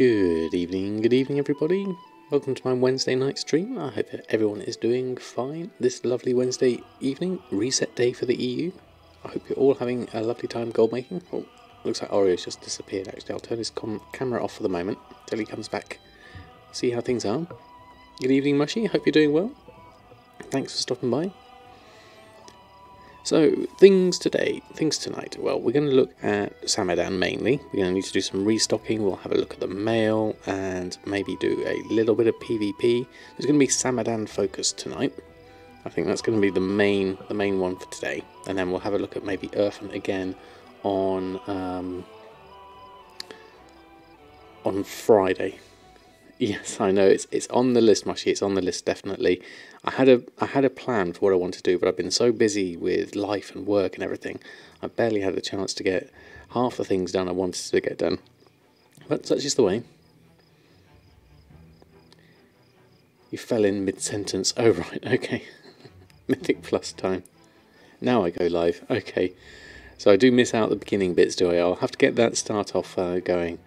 Good evening everybody. Welcome to my Wednesday night stream. I hope that everyone is doing fine this lovely Wednesday evening, reset day for the EU. I hope you're all having a lovely time gold making. Oh, looks like Oreo's just disappeared actually. I'll turn his camera off for the moment till he comes back. See how things are. Good evening Mushy, hope you're doing well. Thanks for stopping by. So, things tonight. Well, we're going to look at Samadan mainly. We're going to need to do some restocking. We'll have a look at the mail and maybe do a little bit of PvP. There's going to be Samadan focused tonight. I think that's going to be the main one for today. And then we'll have a look at maybe Earthen again on Friday. Yes, I know it's on the list, Mushy. It's on the list definitely. I had a plan for what I want to do, but I've been so busy with life and work and everything, I barely had the chance to get half the things done I wanted to get done. But such is the way. You fell in mid-sentence. Oh right, okay. Mythic Plus time. Now I go live. Okay, so I do miss out the beginning bits, do I? I'll have to get that start off going.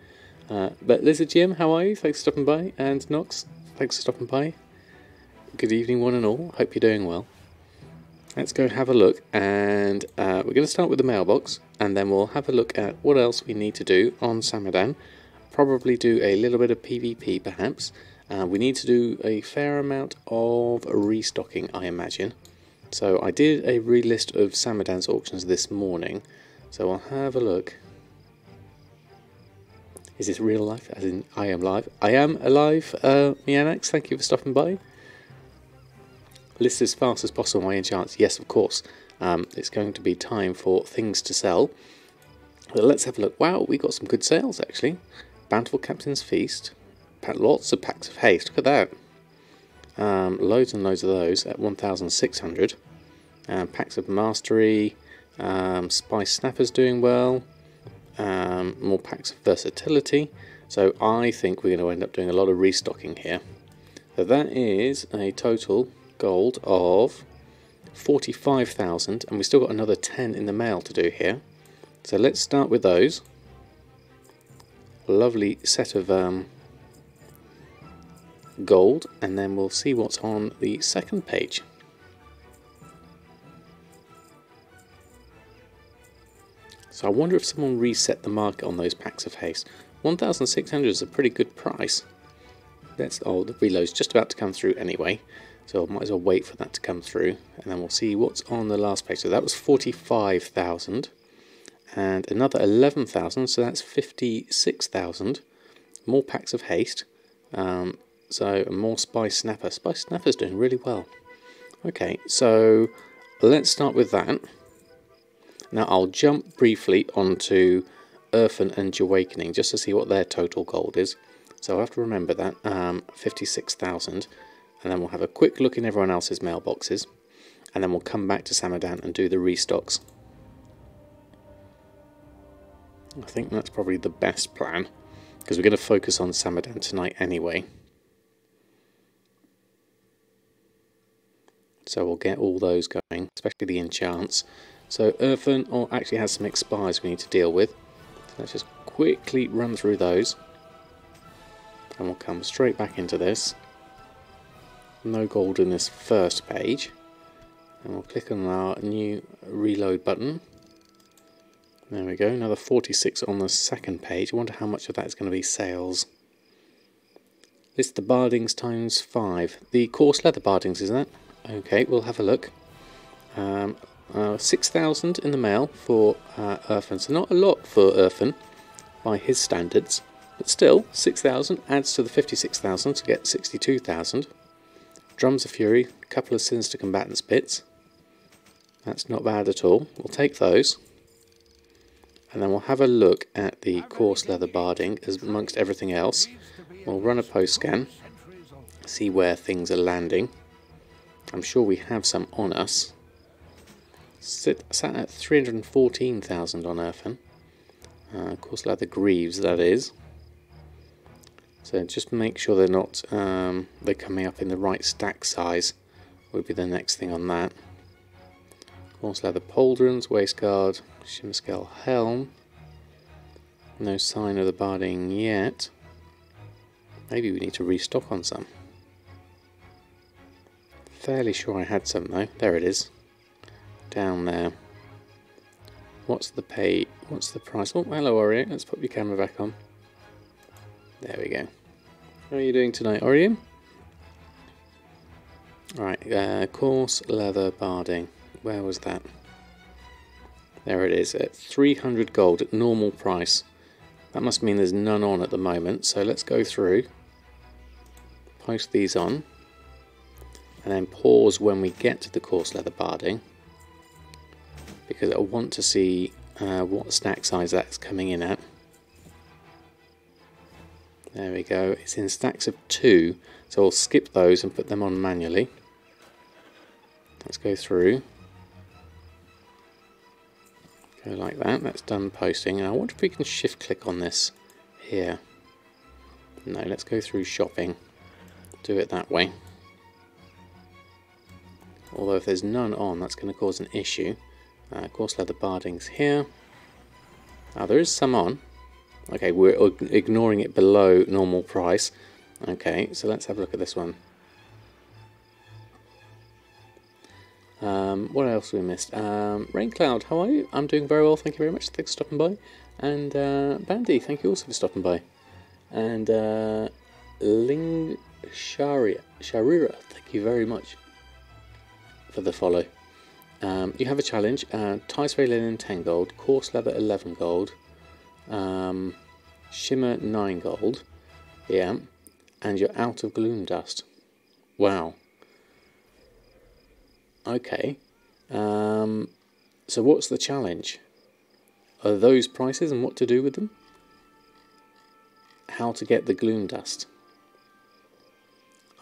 But Lizard Jim, how are you? Thanks for stopping by. And Nox, thanks for stopping by. Good evening one and all, hope you're doing well. Let's go have a look, and we're going to start with the mailbox, and then we'll have a look at what else we need to do on Samadan. Probably do a little bit of PvP perhaps. We need to do a fair amount of restocking, I imagine. So I did a relist of Samadan's auctions this morning, so I'll have a look. Is this real life? As in, I am live. I am alive, Mianax, thank you for stopping by. List as fast as possible, my enchants. Yes, of course. It's going to be time for things to sell. But let's have a look. Wow, we got some good sales, actually. Bountiful Captain's Feast. Lots of packs of haste. Look at that. Loads and loads of those at 1,600. Packs of Mastery. Spice Snappers doing well. More packs of versatility, so I think we're going to end up doing a lot of restocking here. So that is a total gold of 45,000, and we still got another 10 in the mail to do here. So let's start with those. A lovely set of gold, and then we'll see what's on the second page. So I wonder if someone reset the market on those packs of haste. 1,600 is a pretty good price. The reload's just about to come through anyway, so I might as well wait for that to come through, and then we'll see what's on the last page. So that was 45,000, and another 11,000, so that's 56,000. More packs of haste, so more Spice Snapper. Spice Snapper's doing really well. Okay, so let's start with that. Now I'll jump briefly onto Earthen and Awakening just to see what their total gold is. So I have to remember that, 56,000, and then we'll have a quick look in everyone else's mailboxes, and then we'll come back to Samadan and do the restocks. I think that's probably the best plan, because we're going to focus on Samadan tonight anyway. So we'll get all those going, especially the enchants. So Earthen actually has some expires we need to deal with. So let's just quickly run through those. And we'll come straight back into this. No gold in this first page. And we'll click on our new reload button. There we go, another 46 on the second page. I wonder how much of that is going to be sales. List the bardings times 5. The coarse leather bardings, is that? Okay, we'll have a look. 6,000 in the mail for Earthen, so not a lot for Earthen by his standards, but still 6,000 adds to the 56,000 to get 62,000. Drums of Fury, a couple of Sins to Combatants bits. That's not bad at all. We'll take those, and then we'll have a look at the coarse leather barding as amongst everything else. We'll run a post scan, see where things are landing. I'm sure we have some on us. Sat at 314,000 on Earthen. Coarse leather greaves, that is. So just make sure they're not they're coming up in the right stack size. Would be the next thing on that. Coarse leather pauldrons, waistguard, shimmer scale helm. No sign of the barding yet. Maybe we need to restock on some. Fairly sure I had some though. There it is. Down there. What's the pay? What's the price? Oh, hello Oreo. Let's put your camera back on. There we go. How are you doing tonight, Oreo? Alright, coarse leather barding. Where was that? There it is, at 300 gold at normal price. That must mean there's none on at the moment, so let's go through, post these on, and then pause when we get to the coarse leather barding, because I want to see what stack size that's coming in at. There we go, it's in stacks of 2, so I'll skip those and put them on manually. Let's go through. Go like that, that's done posting. And I wonder if we can shift click on this here. No, let's go through shopping. Do it that way. Although if there's none on, that's going to cause an issue. Coarse leather barding's here. There is some on. Okay, we're ignoring it below normal price. Okay, so let's have a look at this one. What else we missed? Raincloud, how are you? I'm doing very well, thank you very much. Thanks for stopping by. And Bandy, thank you also for stopping by. And Ling Sharira, thank you very much for the follow. You have a challenge. Tie spray linen 10 gold, coarse leather 11 gold, shimmer 9 gold. Yeah, and you're out of gloom dust. Wow. Okay, so what's the challenge? Are those prices and what to do with them? How to get the gloom dust?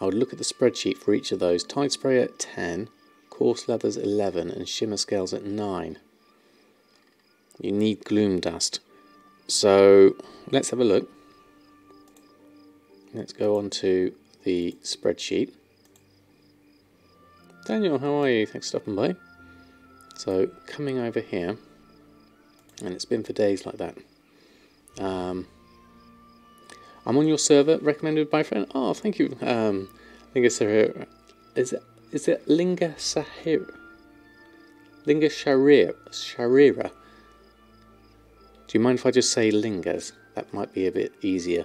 I would look at the spreadsheet for each of those. Tide spray at 10, coarse leathers 11 and shimmer scales at 9. You need gloom dust. So let's have a look. Let's go on to the spreadsheet. Daniel, how are you? Thanks for stopping by. So, coming over here, and it's been for days like that. I'm on your server, recommended by a friend. Oh, thank you. Linga Sahira. Is it Linga Sahira? Linga Sharira. Do you mind if I just say Lingas? That might be a bit easier.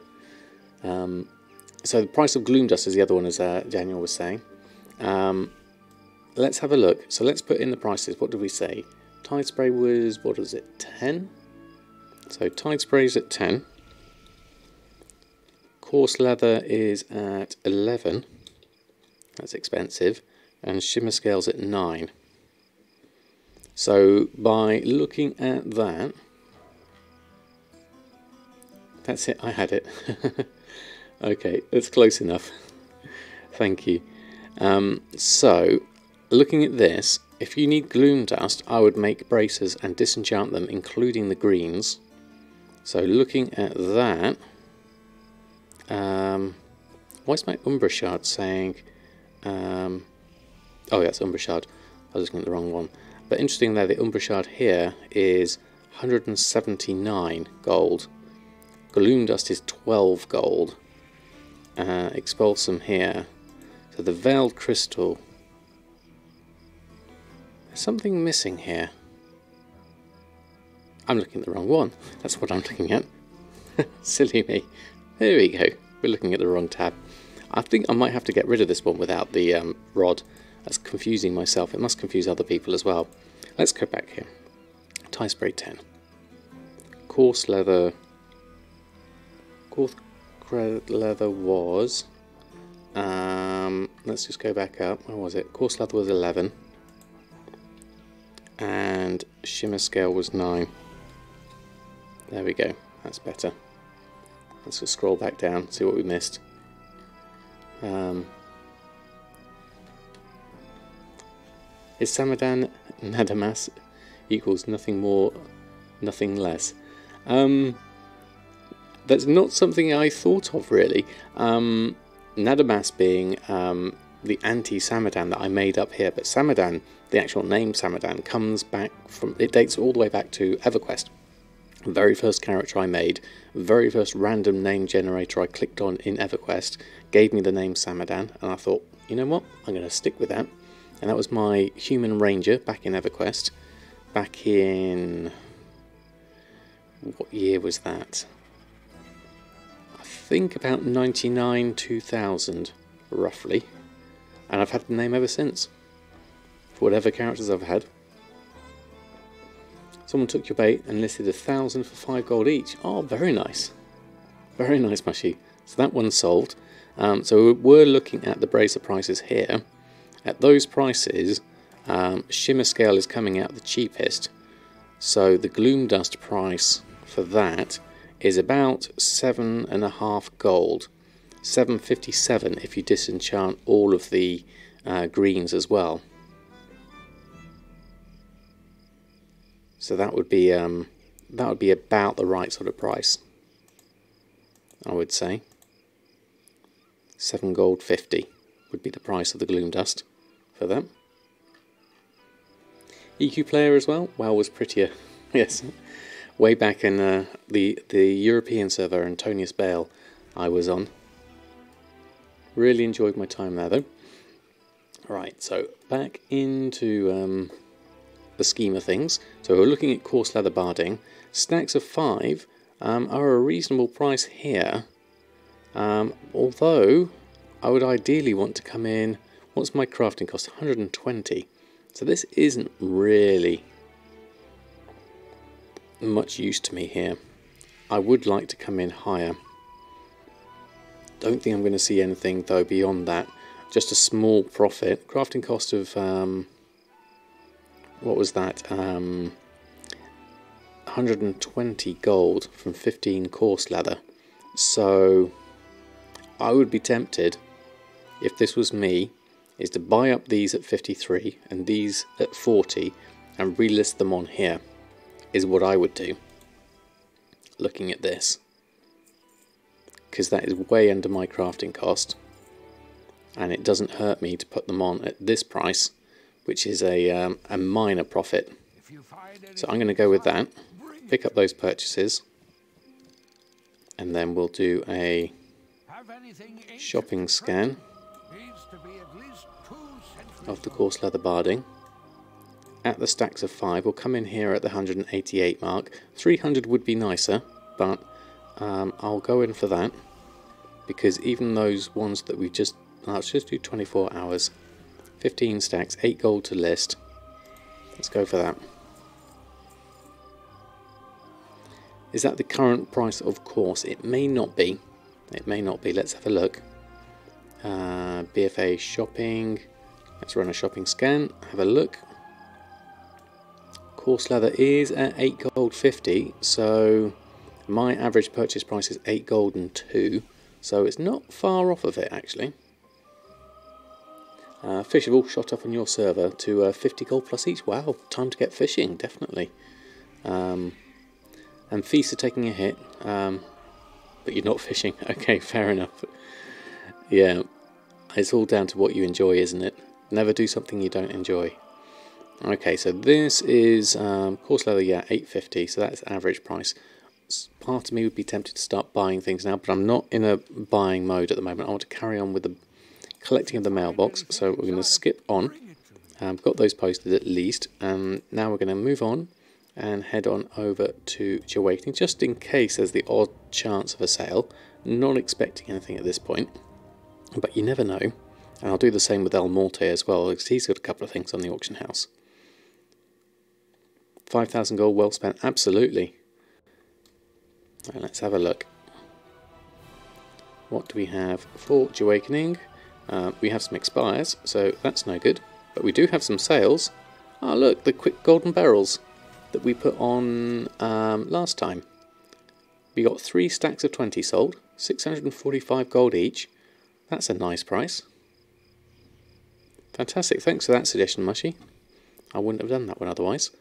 So the price of gloom dust is the other one, as Daniel was saying. Let's have a look. So let's put in the prices. What did we say? Tide spray was, what is it, 10? So Tide spray's at 10. Coarse leather is at 11. That's expensive. And shimmer scale's at 9. So by looking at that, that's it, I had it. Okay, that's close enough. Thank you. So, looking at this, if you need gloom dust, I would make braces and disenchant them, including the greens. So, looking at that, why is my Umbra Shard saying, oh, that's Umbra Shard, I was looking at the wrong one. But interesting there, the Umbra Shard here is 179 gold. Gloom dust is 12 gold. Expulsum here. So the veiled crystal. There's something missing here. I'm looking at the wrong one. That's what I'm looking at. Silly me. There we go. We're looking at the wrong tab. I think I might have to get rid of this one without the rod. That's confusing myself. It must confuse other people as well. Let's go back here. Tie spray 10. Coarse leather. Coarse leather was... let's just go back up. Where was it? Coarse leather was 11. And shimmer scale was 9. There we go. That's better. Let's just scroll back down, see what we missed. Is Samadan Nadamas equals nothing more, nothing less? That's not something I thought of really. Nadamas being the anti-Samadan that I made up here, but Samadan, the actual name Samadan, comes back from, it dates all the way back to EverQuest. Very first character I made, very first random name generator I clicked on in EverQuest, gave me the name Samadan, and I thought, you know what, I'm going to stick with that. And that was my human ranger back in EverQuest, back in, what year was that? I think about 99, 2000, roughly. And I've had the name ever since, for whatever characters I've had. Someone took your bait and listed 1,000 for 5 gold each. Oh, very nice. Very nice, Mushy. So that one's solved. So we're looking at the bracer prices here. At those prices, Shimmer Scale is coming out the cheapest. So the Gloom Dust price for that is about 7.5 gold. 7.57 if you disenchant all of the greens as well. So that would be about the right sort of price, I would say. 7 gold 50 would be the price of the Gloom Dust for them. EQ player as well. WoW was prettier, yes. Way back in the European server, Antonius Bale, I was on. Really enjoyed my time there though. Right, so back into the scheme of things. So we're looking at coarse leather barding. Stacks of 5 are a reasonable price here. Although I would ideally want to come in, what's my crafting cost? 120. So this isn't really much use to me here. I would like to come in higher. Don't think I'm going to see anything though beyond that. Just a small profit. Crafting cost of what was that? 120 gold from 15 coarse leather. So I would be tempted, if this was me, is to buy up these at 53 and these at 40 and relist them on here, is what I would do, looking at this. Because that is way under my crafting cost, and it doesn't hurt me to put them on at this price, which is a minor profit. So I'm going to go with that, pick up those purchases, and then we'll do a shopping scan of the coarse leather barding. At the stacks of 5, we'll come in here at the 188 mark. 300 would be nicer, but I'll go in for that, because even those ones that we just, let's just do 24 hours. 15 stacks, 8 gold to list. Let's go for that. Is that the current price? Of course, it may not be. It may not be. Let's have a look. BFA shopping. Let's run a shopping scan. Have a look. Coarse leather is at 8 gold 50. So my average purchase price is 8 gold and 2. So it's not far off of it actually. Fish have all shot up on your server to 50 gold plus each. Wow, time to get fishing, definitely. And feasts are taking a hit, but you're not fishing. Okay, fair enough. Yeah, it's all down to what you enjoy, isn't it? Never do something you don't enjoy. Okay, so this is coarse leather, yeah, 850, so that's average price. Part of me would be tempted to start buying things now, but I'm not in a buying mode at the moment. I want to carry on with the collecting of the mailbox, so we're going to skip on. Got those posted at least, and now we're going to move on and head on over to Awakening, just in case there's the odd chance of a sale. Not expecting anything at this point, but you never know. And I'll do the same with El Morte as well, because he's got a couple of things on the auction house. 5,000 gold well spent, absolutely. Right, let's have a look. What do we have for Awakening? We have some expires, so that's no good. But we do have some sales. Ah, look, the quick golden barrels that we put on last time. We got 3 stacks of 20 sold, 645 gold each. That's a nice price. Fantastic, thanks for that suggestion, Mushy. I wouldn't have done that one otherwise.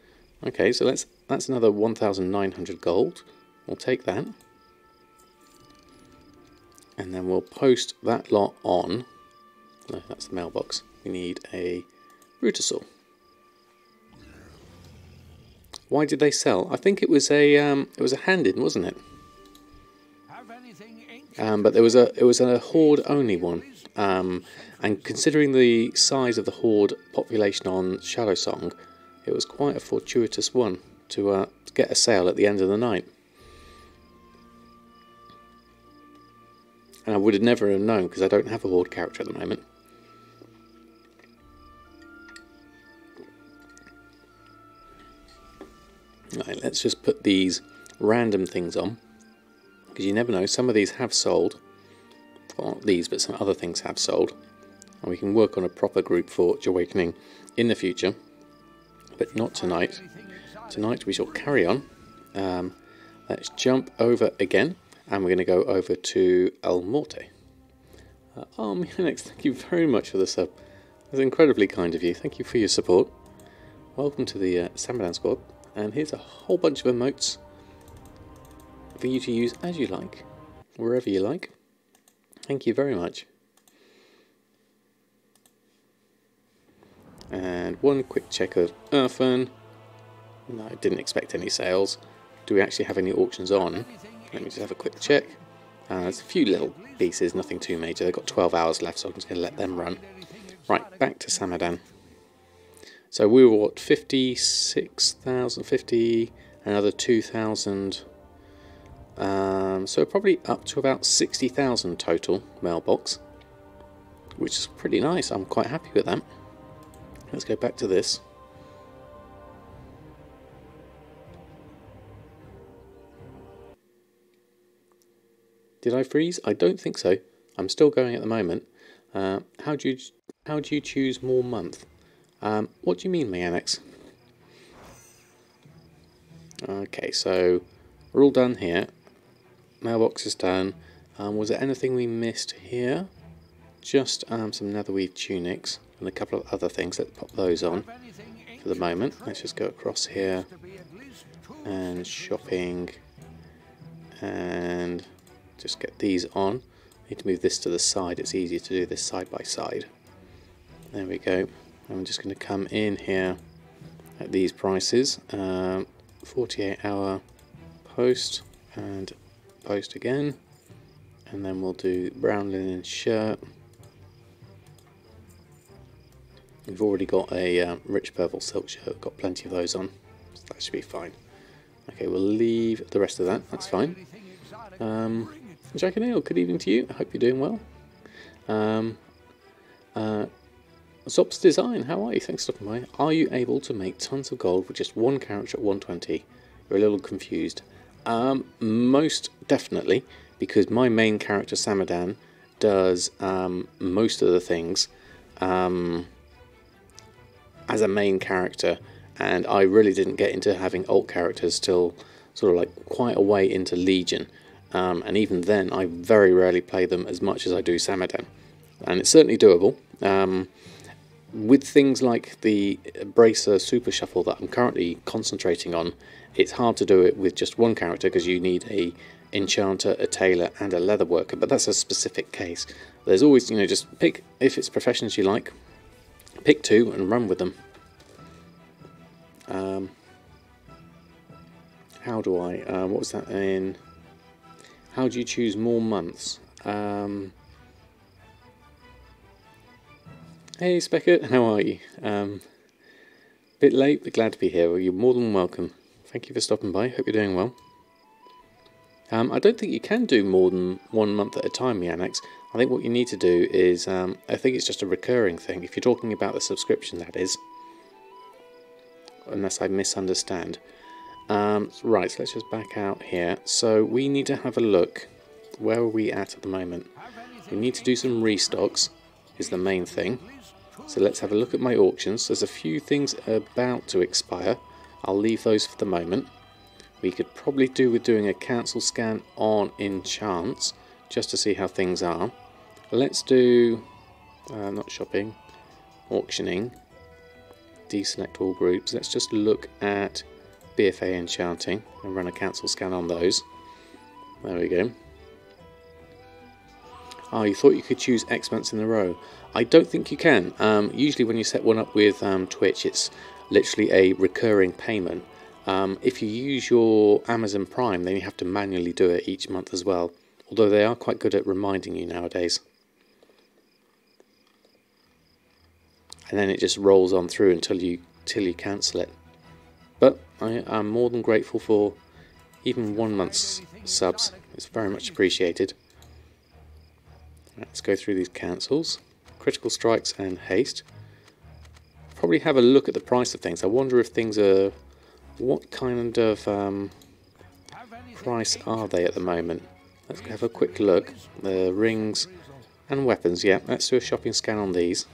Okay, so that's another 1,900 gold. We'll take that. And then we'll post that lot on. No, that's the mailbox. We need a router saw. Why did they sell? I think it was a hand-in, wasn't it? But it was a horde only one. And considering the size of the horde population on Shadow Song, it was quite a fortuitous one to get a sale at the end of the night. And I would have never have known because I don't have a horde character at the moment. Right, let's just put these random things on, because you never know, some of these have sold. Well, not these, but some other things have sold. And we can work on a proper group for Awakening in the future, but not tonight. Tonight we shall carry on. Let's jump over again, and we're going to go over to El Morte. Oh, Mianix, thank you very much for the sub. That's incredibly kind of you. Thank you for your support. Welcome to the Samadan squad. And here's a whole bunch of emotes for you to use as you like, wherever you like. Thank you very much. And one quick check of Earthen. No, I didn't expect any sales. Do we actually have any auctions on? Let me just have a quick check. There's a few little pieces, nothing too major. They've got 12 hours left, so I'm just going to let them run. Right, back to Samadan. So we were what, 56,000, 50, another 2,000. So probably up to about 60,000 total mailbox, which is pretty nice. I'm quite happy with that. Let's go back to this. Did I freeze? I don't think so. I'm still going at the moment. How do you choose more month? What do you mean, Mianix? Okay, so we're all done here. Mailbox is done. Was there anything we missed here? Just some netherweave tunics and a couple of other things. Let's pop those on for the moment. Let's just go across here and shopping and just get these on. Need to move this to the side. It's easier to do this side by side. There we go. I'm just going to come in here at these prices. 48-hour post and post again, and then we'll do brown linen shirt. We've already got a rich purple silk shirt, got plenty of those on, so that should be fine. Okay, we'll leave the rest of that, that's fine. Jack and Neil, good evening to you, I hope you're doing well. Zops Design, how are you? Thanks for stopping by. Are you able to make tons of gold with just one character at 120? You're a little confused. Most definitely, because my main character Samadan does most of the things as a main character, and I really didn't get into having alt characters till sort of like quite a way into Legion, and even then I very rarely play them as much as I do Samadan, and it's certainly doable. With things like the Bracer Super Shuffle that I'm currently concentrating on, it's hard to do it with just one character because you need a enchanter, a tailor and a leather worker, but that's a specific case. There's always, you know, just pick, if it's professions you like, pick two and run with them. How do I, what was that in, how do you choose more months? Hey Speckett, how are you? Bit late, but glad to be here. Well, you're more than welcome. Thank you for stopping by. Hope you're doing well. I don't think you can do more than 1 month at a time, Yannex. I think what you need to do is, I think it's just a recurring thing. If you're talking about the subscription, that is. Unless I misunderstand. Right, so let's just back out here. So we need to have a look. Where are we at the moment? We need to do some restocks, is the main thing. So let's have a look at my auctions. There's a few things about to expire. I'll leave those for the moment. We could probably do with doing a cancel scan on enchants, just to see how things are. Let's do, not shopping, auctioning, deselect all groups. Let's just look at BFA enchanting and run a cancel scan on those. There we go. Oh, you thought you could choose X months in a row. I don't think you can. Usually when you set one up with Twitch, it's literally a recurring payment. If you use your Amazon Prime, then you have to manually do it each month as well, although they are quite good at reminding you nowadays. And then it just rolls on through until you cancel it. But I am more than grateful for even 1 month's subs. It's very much appreciated. Let's go through these cancels. Critical strikes and haste. Probably have a look at the price of things. I wonder if things are... what kind of price are they at the moment? Let's have a quick look. The rings and weapons. Yeah, let's do a shopping scan on these.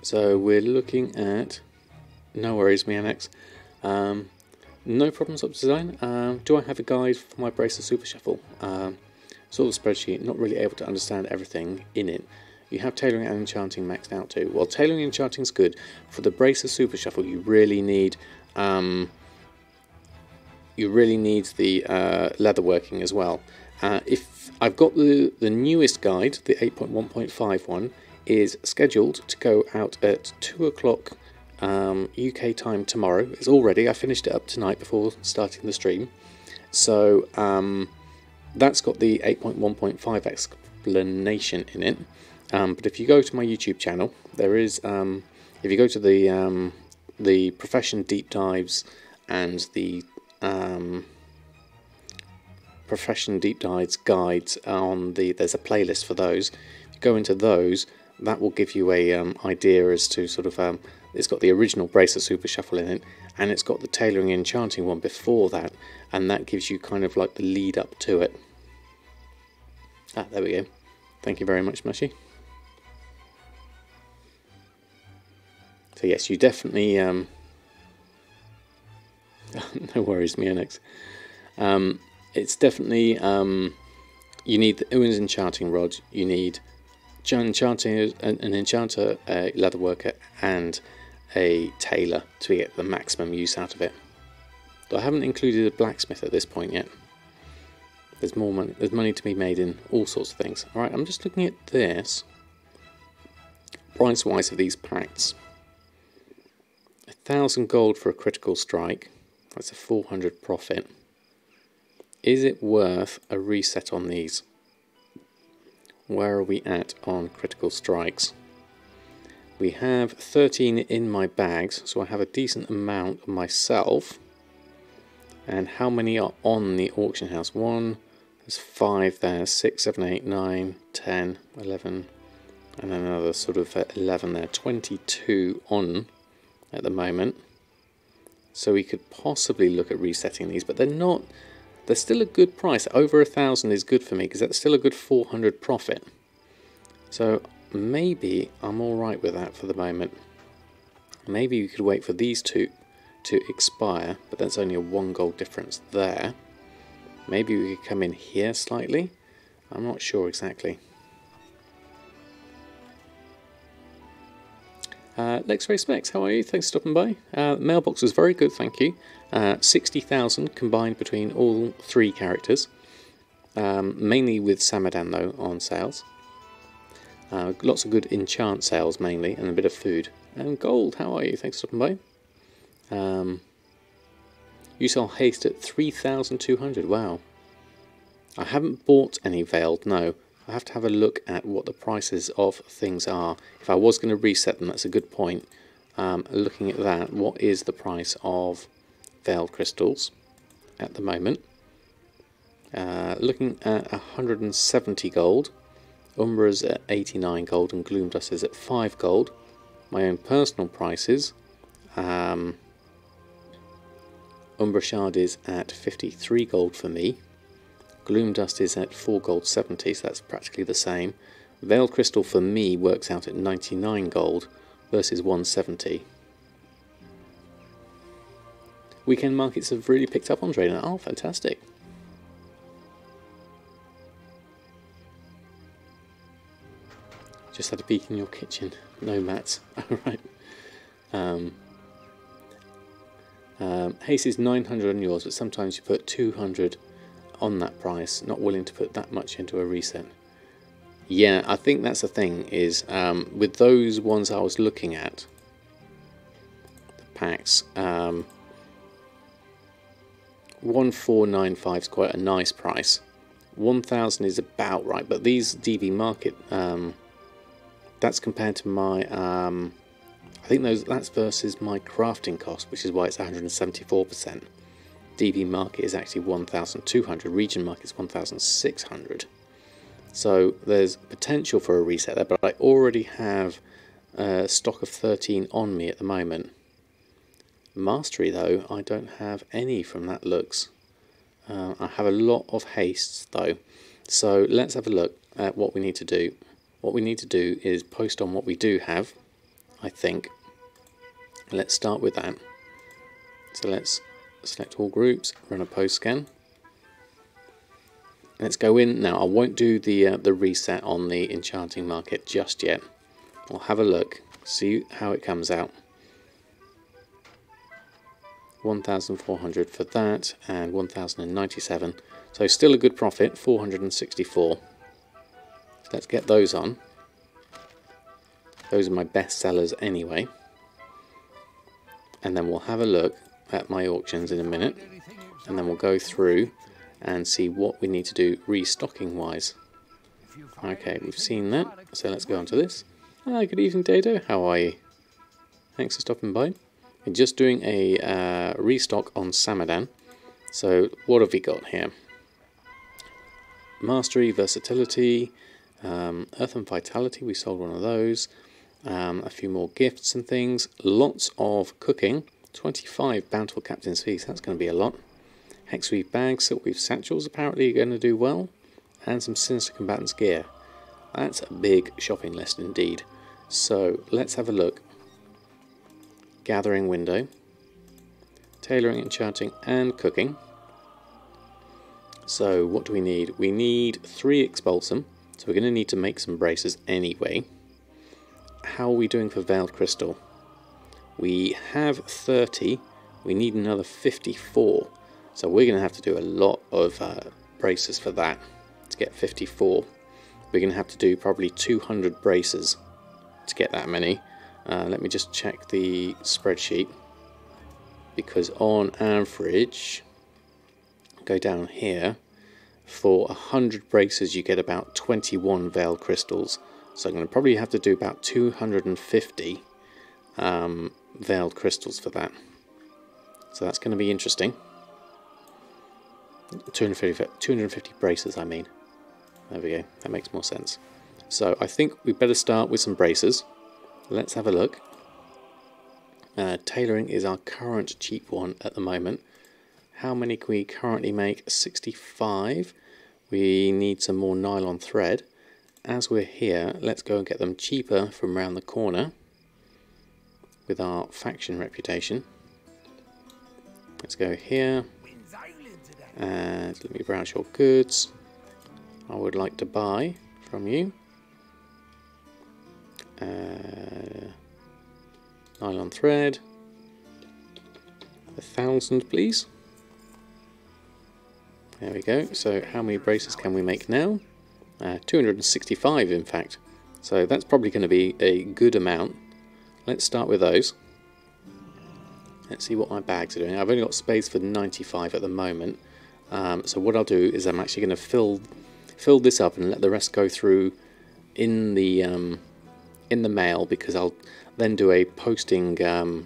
So we're looking at... no worries, Mianex. No problems up design. Do I have a guide for my Bracer Super Shuffle? Sort of spreadsheet, not really able to understand everything in it. You have tailoring and enchanting maxed out too. Well, tailoring and enchanting is good. For the Bracer Super Shuffle, you really need the leatherworking as well. If I've got the newest guide, the 8.1.5 one, is scheduled to go out at 2 o'clock UK time tomorrow. It's all ready. I finished it up tonight before starting the stream. So that's got the 8.1.5 explanation in it. But if you go to my YouTube channel, there is, if you go to the profession deep dives and the profession deep dives guides on there's a playlist for those. If you go into those, that will give you a idea as to sort of, it's got the original Bracer Super Shuffle in it, and it's got the tailoring and enchanting one before that, and that gives you kind of like the lead up to it. There we go. Thank you very much, Mushy. So yes, you definitely, no worries, Mianex. It's definitely, you need the Uwin's enchanting rod, you need an enchanter, a leatherworker, and a tailor to get the maximum use out of it. Though I haven't included a blacksmith at this point yet. There's more money. There's money to be made in all sorts of things. All right, I'm just looking at this price-wise of these packs. 1,000 gold for a critical strike. That's a 400 profit. Is it worth a reset on these? Where are we at on critical strikes? We have 13 in my bags, so I have a decent amount myself. And how many are on the auction house? There's 5 there, 6, 7, 8, 9, 10, 11, and another sort of 11 there. 22 on at the moment. So we could possibly look at resetting these, but they're not. They're still a good price. Over 1,000 is good for me because that's still a good 400 profit. So maybe I'm all right with that for the moment. Maybe we could wait for these two to expire, but that's only a 1 gold difference there. Maybe we could come in here slightly. I'm not sure exactly. Lex-Ray Specs, how are you? Thanks for stopping by. Mailbox was very good, thank you. 60,000 combined between all 3 characters. Mainly with Samadan though on sales. Lots of good enchant sales mainly, and a bit of food. And gold, how are you? Thanks for stopping by. You sell haste at 3,200. Wow. I haven't bought any veiled, no. I have to have a look at what the prices of things are. If I was going to reset them, that's a good point. Looking at that, what is the price of veiled crystals at the moment? Looking at 170 gold. Umbra's at 89 gold and Gloom Dust is at 5 gold. My own personal prices. Umbra Shard is at 53 gold for me. Gloom Dust is at 4 gold 70, so that's practically the same. Veiled Crystal for me works out at 99 gold versus 170. Weekend markets have really picked up on trading. Oh, fantastic. Just had a peek in your kitchen. No mats. Alright. Haste is 900 on yours, but sometimes you put 200 on that price. Not willing to put that much into a reset. Yeah, I think that's the thing, is with those ones I was looking at, the packs. 1495 is quite a nice price. 1000 is about right, but these DV market, that's compared to my, I think that's versus my crafting cost, which is why it's 174%. DV market is actually 1200, region market is 1600. So there's potential for a reset there, but I already have a stock of 13 on me at the moment. Mastery though, I don't have any from that looks. I have a lot of hastes though. So let's have a look at what we need to do. What we need to do is post on what we do have, I think. Let's start with that. So let's select all groups, run a post scan. Let's go in now. I won't do the reset on the enchanting market just yet. We'll have a look, see how it comes out. 1,400 for that and 1,097. So still a good profit, 464. So let's get those on. Those are my best sellers anyway. And then we'll have a look at my auctions in a minute. And then we'll go through and see what we need to do restocking wise. Okay, we've seen that, so let's go on to this. Hi, good evening Dado, how are you? Thanks for stopping by. We're just doing a restock on Samadan. So what have we got here? Mastery, Versatility, Earth and Vitality, we sold one of those. A few more gifts and things. Lots of cooking. 25 Bountiful Captain's Feast, that's going to be a lot. Hexweave bags, Silkweave satchels apparently are going to do well. And some Sinister Combatants gear. That's a big shopping list indeed. So let's have a look. Gathering window. Tailoring, enchanting and cooking. So what do we need? We need 3 Expulsum. So we're going to need to make some braces anyway. How are we doing for Veiled Crystal? We have 30. We need another 54. So we're going to have to do a lot of braces for that to get 54. We're going to have to do probably 200 braces to get that many. Let me just check the spreadsheet. Because on average, go down here, for 100 braces you get about 21 Veiled Crystals. So I'm going to probably have to do about 250 Veiled Crystals for that. So that's going to be interesting. 250 braces, I mean. There we go, that makes more sense. So I think we better start with some braces. Let's have a look. Tailoring is our current cheap one at the moment. How many can we currently make? 65. We need some more nylon thread. As we're here, let's go and get them cheaper from around the corner with our faction reputation. Let's go here. And let me browse your goods. I would like to buy from you. Nylon thread. 1,000 please. There we go. So how many braces can we make now? 265 in fact. So that's probably going to be a good amount. Let's start with those. Let's see what my bags are doing. I've only got space for 95 at the moment. So what I'll do is I'm actually going to fill this up and let the rest go through in the mail, because I'll then do a posting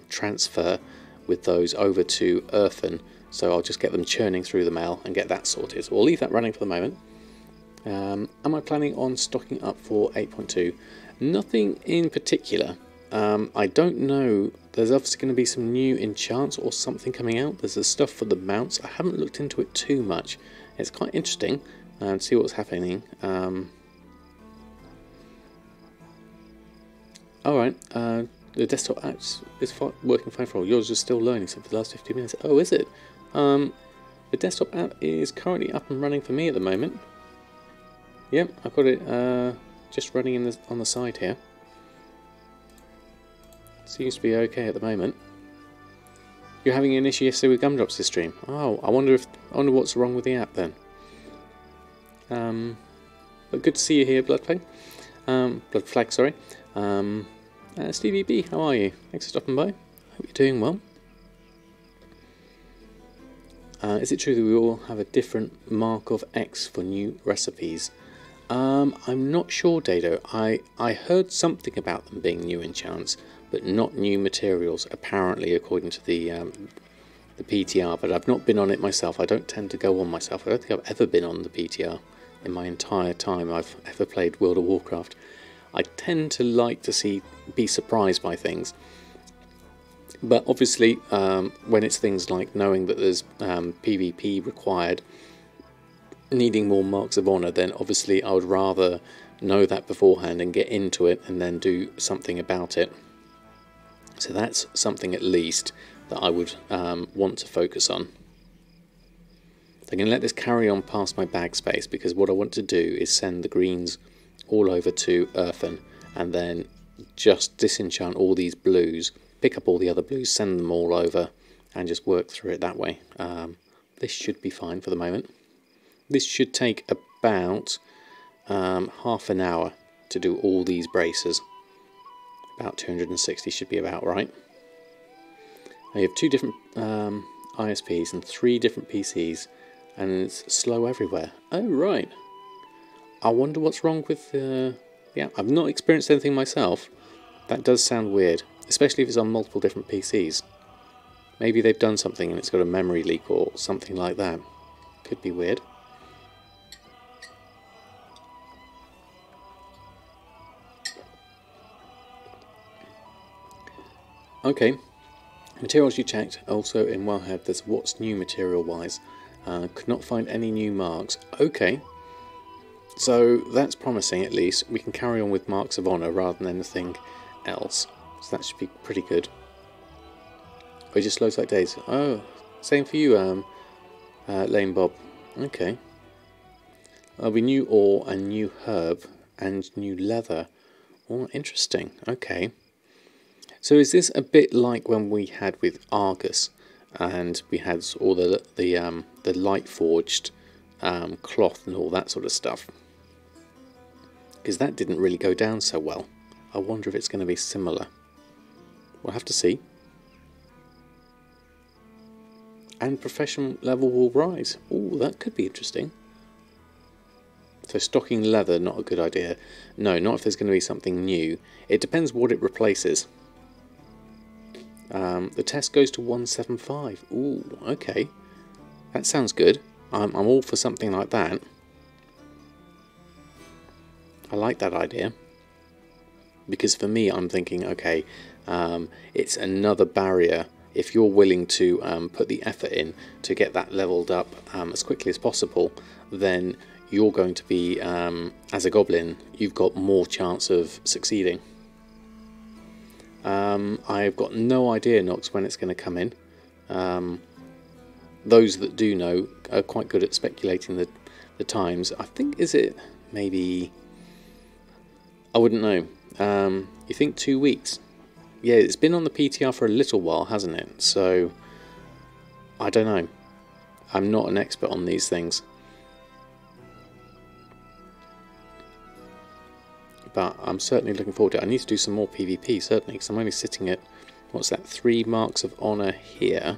transfer with those over to Earthen. So I'll just get them churning through the mail and get that sorted. So we'll leave that running for the moment. Am I planning on stocking up for 8.2? Nothing in particular. I don't know. There's obviously going to be some new enchants or something coming out. There's the stuff for the mounts. I haven't looked into it too much. It's quite interesting to see what's happening. Alright, the desktop app is working fine for all. Yours is still learning, so for the last 15 minutes. Oh, is it? The desktop app is currently up and running for me at the moment. Yep, I've got it just running on the side here. Seems to be okay at the moment. You're having an issue yesterday with gumdrops this stream. Oh, I wonder what's wrong with the app then. But good to see you here, Bloodflag. Bloodflag, sorry. Stevie B, how are you? Thanks for stopping by. Hope you're doing well. Is it true that we all have a different mark of X for new recipes? I'm not sure, Dado. I heard something about them being new enchants, but not new materials, apparently, according to the PTR, but I've not been on it myself. I don't tend to go on myself. I don't think I've ever been on the PTR in my entire time I've ever played World of Warcraft. I tend to like to be surprised by things. But obviously, when it's things like knowing that there's PvP required, needing more marks of honour, then obviously I would rather know that beforehand and get into it and then do something about it. So that's something at least that I would want to focus on. I'm going to let this carry on past my bag space, because what I want to do is send the greens all over to Earthen and then just disenchant all these blues, pick up all the other blues, send them all over and just work through it that way. This should be fine for the moment. This should take about half an hour to do all these braces. About 260 should be about right. I have 2 different ISPs and 3 different PCs, and it's slow everywhere. Oh, right. I wonder what's wrong with yeah, I've not experienced anything myself. That does sound weird, especially if it's on multiple different PCs. Maybe they've done something and it's got a memory leak or something like that. Could be weird. Okay. Materials you checked. Also in Wellhead there's what's new material wise. Could not find any new marks. Okay. So that's promising at least. We can carry on with marks of honour rather than anything else. So that should be pretty good. Oh, it just loads like days. Oh, same for you, Lane Bob. Okay. We new ore and new herb and new leather. Oh, interesting. Okay. So is this a bit like when we had with Argus, and we had all the light forged cloth and all that sort of stuff? Because that didn't really go down so well. I wonder if it's going to be similar. We'll have to see. And professional level will rise. Oh, that could be interesting. So stocking leather, not a good idea. No, not if there's going to be something new. It depends what it replaces. The test goes to 175. Ooh, okay. That sounds good. I'm all for something like that. I like that idea. Because for me, I'm thinking, okay, it's another barrier. If you're willing to put the effort in to get that leveled up as quickly as possible, then you're going to be, as a goblin, you've got more chance of succeeding. I've got no idea, Nox, when it's going to come in. Those that do know are quite good at speculating the times. I think, is it maybe... I wouldn't know. You think 2 weeks? Yeah, it's been on the PTR for a little while, hasn't it? So, I don't know. I'm not an expert on these things. But I'm certainly looking forward to it. I need to do some more PvP, certainly, because I'm only sitting at, what's that, 3 marks of honour here.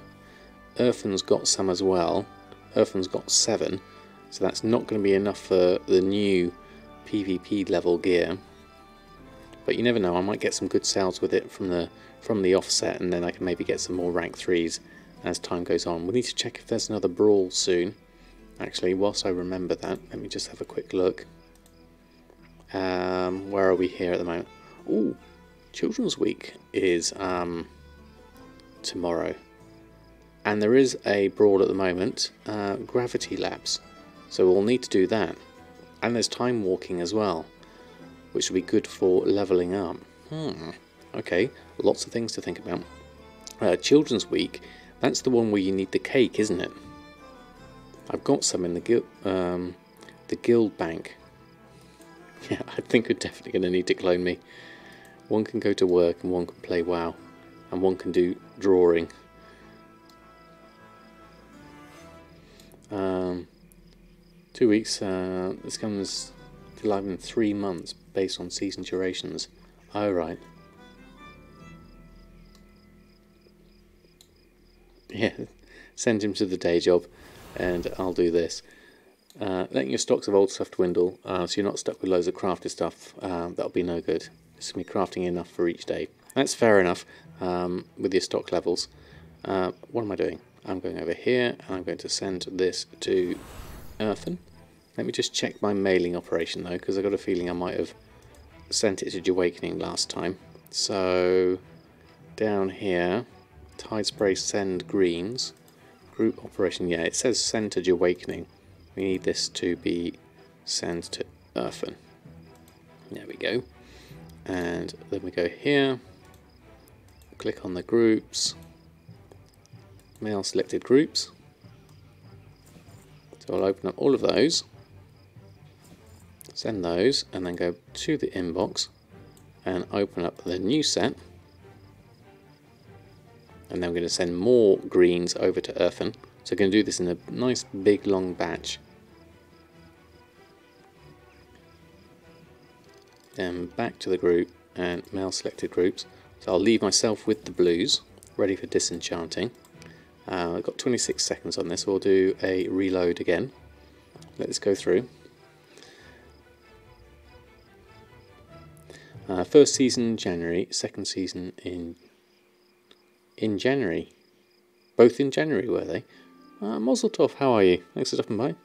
Earthen's got some as well. Earthen's got 7, so that's not going to be enough for the new PvP level gear. But you never know, I might get some good sales with it from the offset, and then I can maybe get some more rank 3s as time goes on. We need to check if there's another brawl soon. Actually, whilst I remember that, let me just have a quick look. Where are we here at the moment? Ooh, Children's Week is tomorrow. And there is a brawl at the moment, Gravity Labs. So we'll need to do that. And there's Time Walking as well, which will be good for levelling up. Okay, lots of things to think about. Children's Week, that's the one where you need the cake, isn't it? I've got some in the guild bank. Yeah, I think we're definitely going to need to clone me. One can go to work and one can play WoW. And one can do drawing. 2 weeks, this comes to live in 3 months based on season durations. Oh, right. Yeah, send him to the day job, and I'll do this. Letting your stocks of old stuff dwindle, so you're not stuck with loads of crafted stuff, that'll be no good. Just going to be crafting enough for each day. That's fair enough with your stock levels. What am I doing? I'm going over here, and I'm going to send this to Earthen. Let me just check my mailing operation though, because I've got a feeling I might have sent it to Awakening last time. So down here, Tide Spray send greens, group operation, yeah, it says send to Awakening. We need this to be sent to Earthen. There we go. And then we go here, click on the groups, mail selected groups. So I'll open up all of those, send those, and then go to the inbox and open up the new set. And then we're going to send more greens over to Earthen. So we're going to do this in a nice big long batch. Then back to the group and mail selected groups. So I'll leave myself with the blues, ready for disenchanting. I've got 26 seconds on this, so we'll do a reload again. Let this go through. First season January, second season in January. Both in January, were they? Mazel tov, how are you? Thanks for stopping by.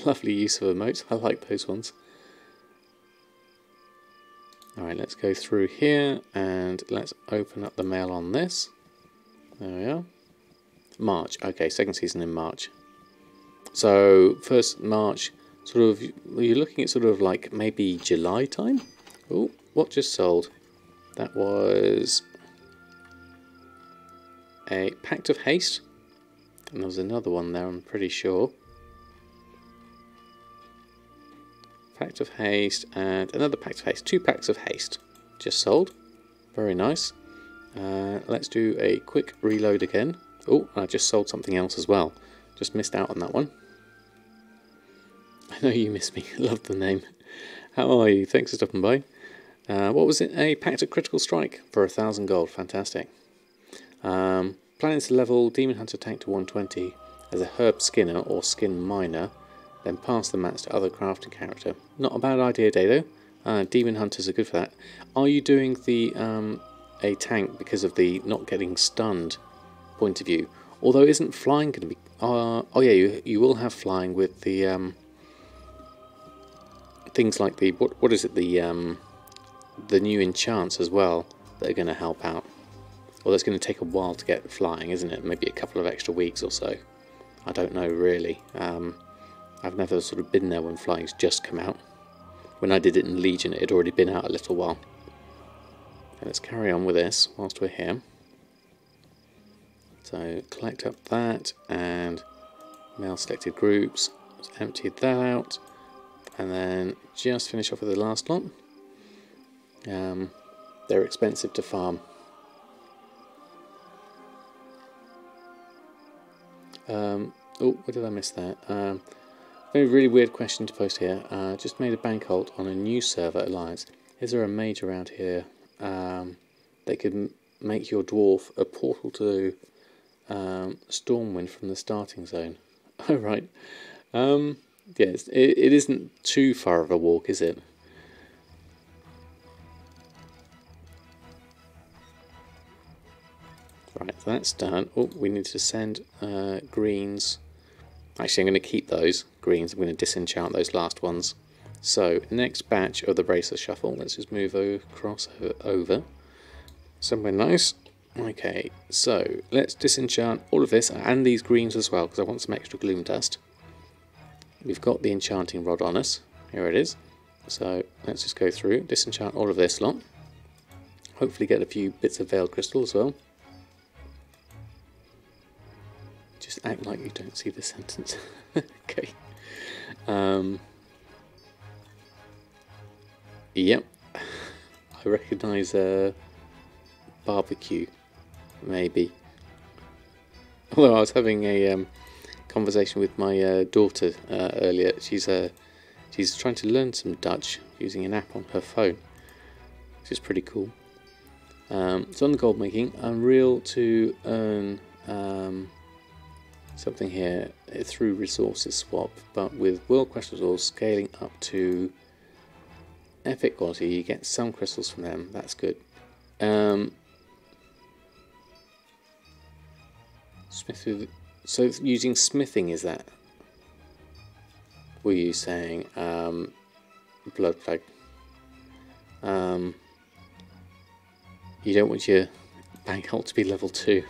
Lovely use of emotes, I like those ones. Alright, let's go through here and let's open up the mail on this. There we are. March, okay, second season in March. So, first March, sort of, you're looking at sort of like maybe July time? Oh, what just sold? That was a Pact of Haste. And there was another one there, I'm pretty sure. Pact of Haste and another Pact of Haste. 2 packs of Haste just sold. Very nice. Let's do a quick reload again. Oh, I just sold something else as well. Just missed out on that one. I know you miss me. Love the name. How are you? Thanks for stopping by. What was it? A Pact of Critical Strike for 1,000 gold. Fantastic. Planning to level Demon Hunter tank to 120 as a Herb Skinner or Skin Miner, then pass the mats to other crafting character. Not a bad idea, Dado. Demon Hunters are good for that. Are you doing the a tank because of the not getting stunned point of view? Although isn't flying going to be... oh yeah, you will have flying with the things like the... what is it? The new enchants as well that are going to help out. Well, it's going to take a while to get flying, isn't it? Maybe a couple of extra weeks or so. I don't know, really. I've never sort of been there when flying's just come out. When I did it in Legion, it had already been out a little while. Okay, let's carry on with this whilst we're here. So, collect up that, and mail selected groups. Let's empty that out. And then just finish off with the last lot. They're expensive to farm. Oh, where did I miss that? Very really weird question to post here. Just made a bank halt on a new server alliance. Is there a mage around here that could make your dwarf a portal to Stormwind from the starting zone? Oh, right. Yes, it isn't too far of a walk, is it? Right, so that's done. Oh, we need to send greens. Actually, I'm going to keep those greens. I'm going to disenchant those last ones. So, next batch of the Bracer Shuffle. Let's just move across over. Somewhere nice. Okay, so let's disenchant all of this and these greens as well, because I want some extra gloom dust. We've got the enchanting rod on us. Here it is. So, let's just go through, disenchant all of this lot. Hopefully get a few bits of Veiled Crystal as well. Just act like you don't see the sentence. Okay. Yep. I recognise barbecue, maybe. Although I was having a conversation with my daughter earlier. She's trying to learn some Dutch using an app on her phone, which is pretty cool. So on the gold making, Unreal to earn something here through resources swap, but with world crystals scaling up to epic quality, you get some crystals from them. That's good. So using smithing, is that? Were you saying blood plague? You don't want your bank ult to be level 2.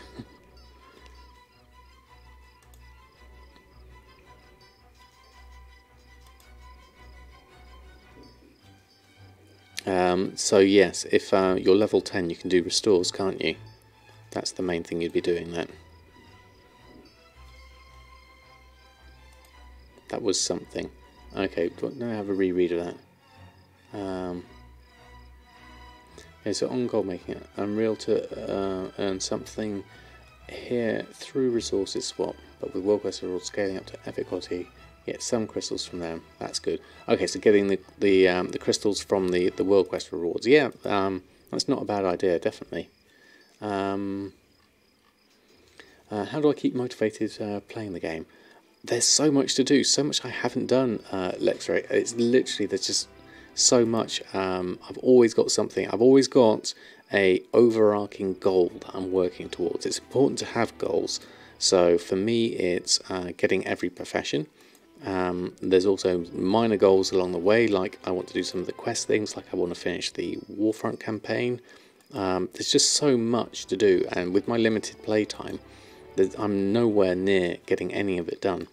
So yes, if you're level 10, you can do restores, can't you? That's the main thing you'd be doing then. That was something. Okay, now I have a reread of that. Okay, so on gold making it, unreal to earn something here through resources swap, but with world quest rewards scaling up to epic quality, get some crystals from them. That's good. Okay, so getting the crystals from the world quest rewards, yeah, that's not a bad idea, definitely. How do I keep motivated playing the game? There's so much to do, so much I haven't done, Lexray. It's literally, there's just so much. I've always got something. I've always got a overarching goal that I'm working towards. It's important to have goals. So for me, it's getting every profession. There's also minor goals along the way, like I want to do some of the quest things, like I want to finish the Warfront campaign. There's just so much to do, and with my limited playtime, I'm nowhere near getting any of it done.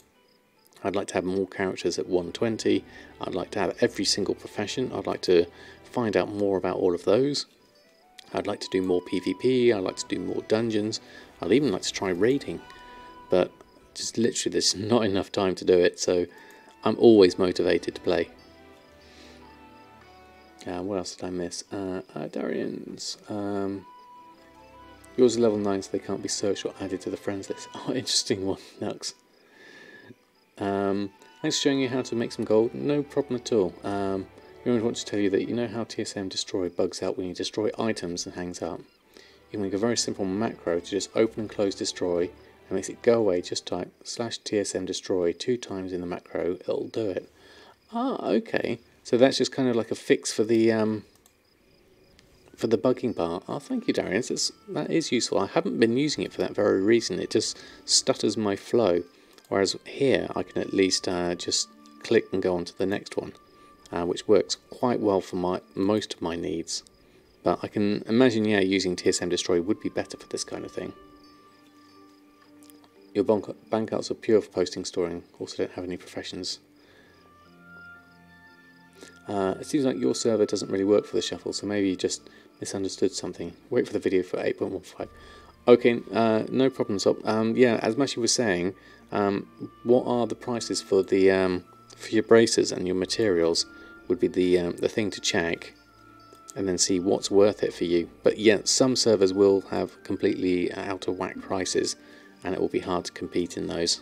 I'd like to have more characters at 120. I'd like to have every single profession. I'd like to find out more about all of those. I'd like to do more PvP. I'd like to do more dungeons. I'd even like to try raiding, but just literally there's not enough time to do it, so I'm always motivated to play. What else did I miss? Darian's. Yours are level 9, so they can't be searched or added to the friends list. Oh, interesting one, Nux. Thanks for showing you how to make some gold. No problem at all. We only want to tell you that you know how TSM Destroy bugs out when you destroy items and hangs up. You can make a very simple macro to just open and close destroy, and makes it go away. Just type /TSM Destroy 2 times in the macro, it'll do it. Ah, okay. So that's just kind of like a fix for the bugging part. Oh, thank you, Darian. That is useful. I haven't been using it for that very reason. It just stutters my flow. Whereas here, I can at least just click and go on to the next one, which works quite well for most of my needs. But I can imagine, yeah, using TSM Destroy would be better for this kind of thing. Your bank outs are pure for posting, storing. Also don't have any professions. It seems like your server doesn't really work for the shuffle, so maybe you just misunderstood something. Wait for the video for 8.15. Okay, no problem, Sop. Yeah, as Mashi was saying, what are the prices for the for your braces and your materials would be the thing to check, and then see what's worth it for you. But yeah, some servers will have completely out of whack prices, and it will be hard to compete in those.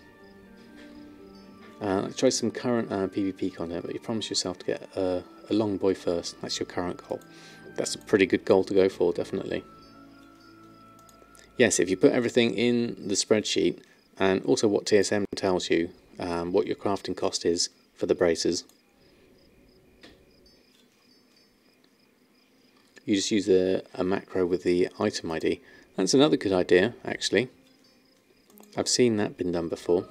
Let's try some current PvP content, but you promise yourself to get a long boy first. That's your current goal. That's a pretty good goal to go for, definitely. Yes, if you put everything in the spreadsheet, and also what TSM tells you, what your crafting cost is for the braces. You just use a macro with the item ID. That's another good idea, actually. I've seen that been done before.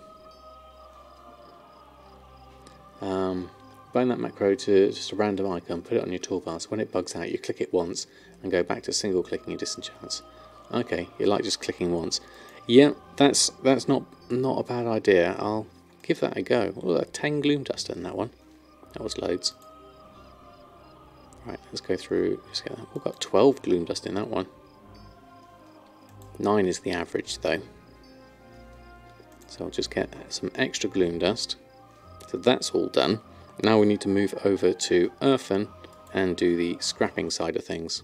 Bind that macro to just a random icon, put it on your toolbar, so when it bugs out you click it once and go back to single clicking your disenchants. Okay, you like just clicking once. Yeah, that's not a bad idea. I'll give that a go. Oh, 10 gloom duster in that one. That was loads. Right, let's go through. Just get that. We've got 12 gloom dust in that one. 9 is the average though. So I'll just get some extra gloom dust. So that's all done. Now we need to move over to Earthen and do the scrapping side of things.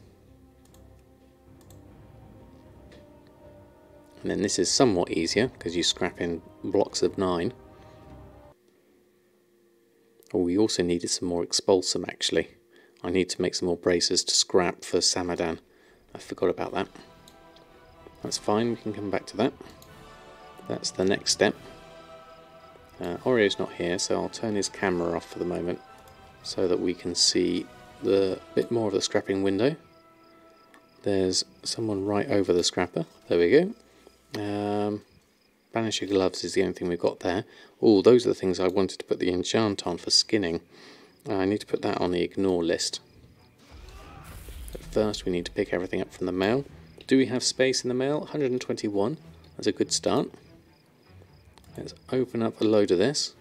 And then this is somewhat easier because you scrap in blocks of 9. Oh, we also needed some more expulsum actually. I need to make some more bracers to scrap for Samadan. I forgot about that. That's fine, we can come back to that. That's the next step. Oreo's not here, so I'll turn his camera off for the moment so that we can see the bit more of the scrapping window. There's someone right over the scrapper. There we go. Banish your gloves is the only thing we've got there. Oh, those are the things I wanted to put the enchant on for skinning. I need to put that on the ignore list. But first we need to pick everything up from the mail. Do we have space in the mail? 121. That's a good start. Let's open up a load of this.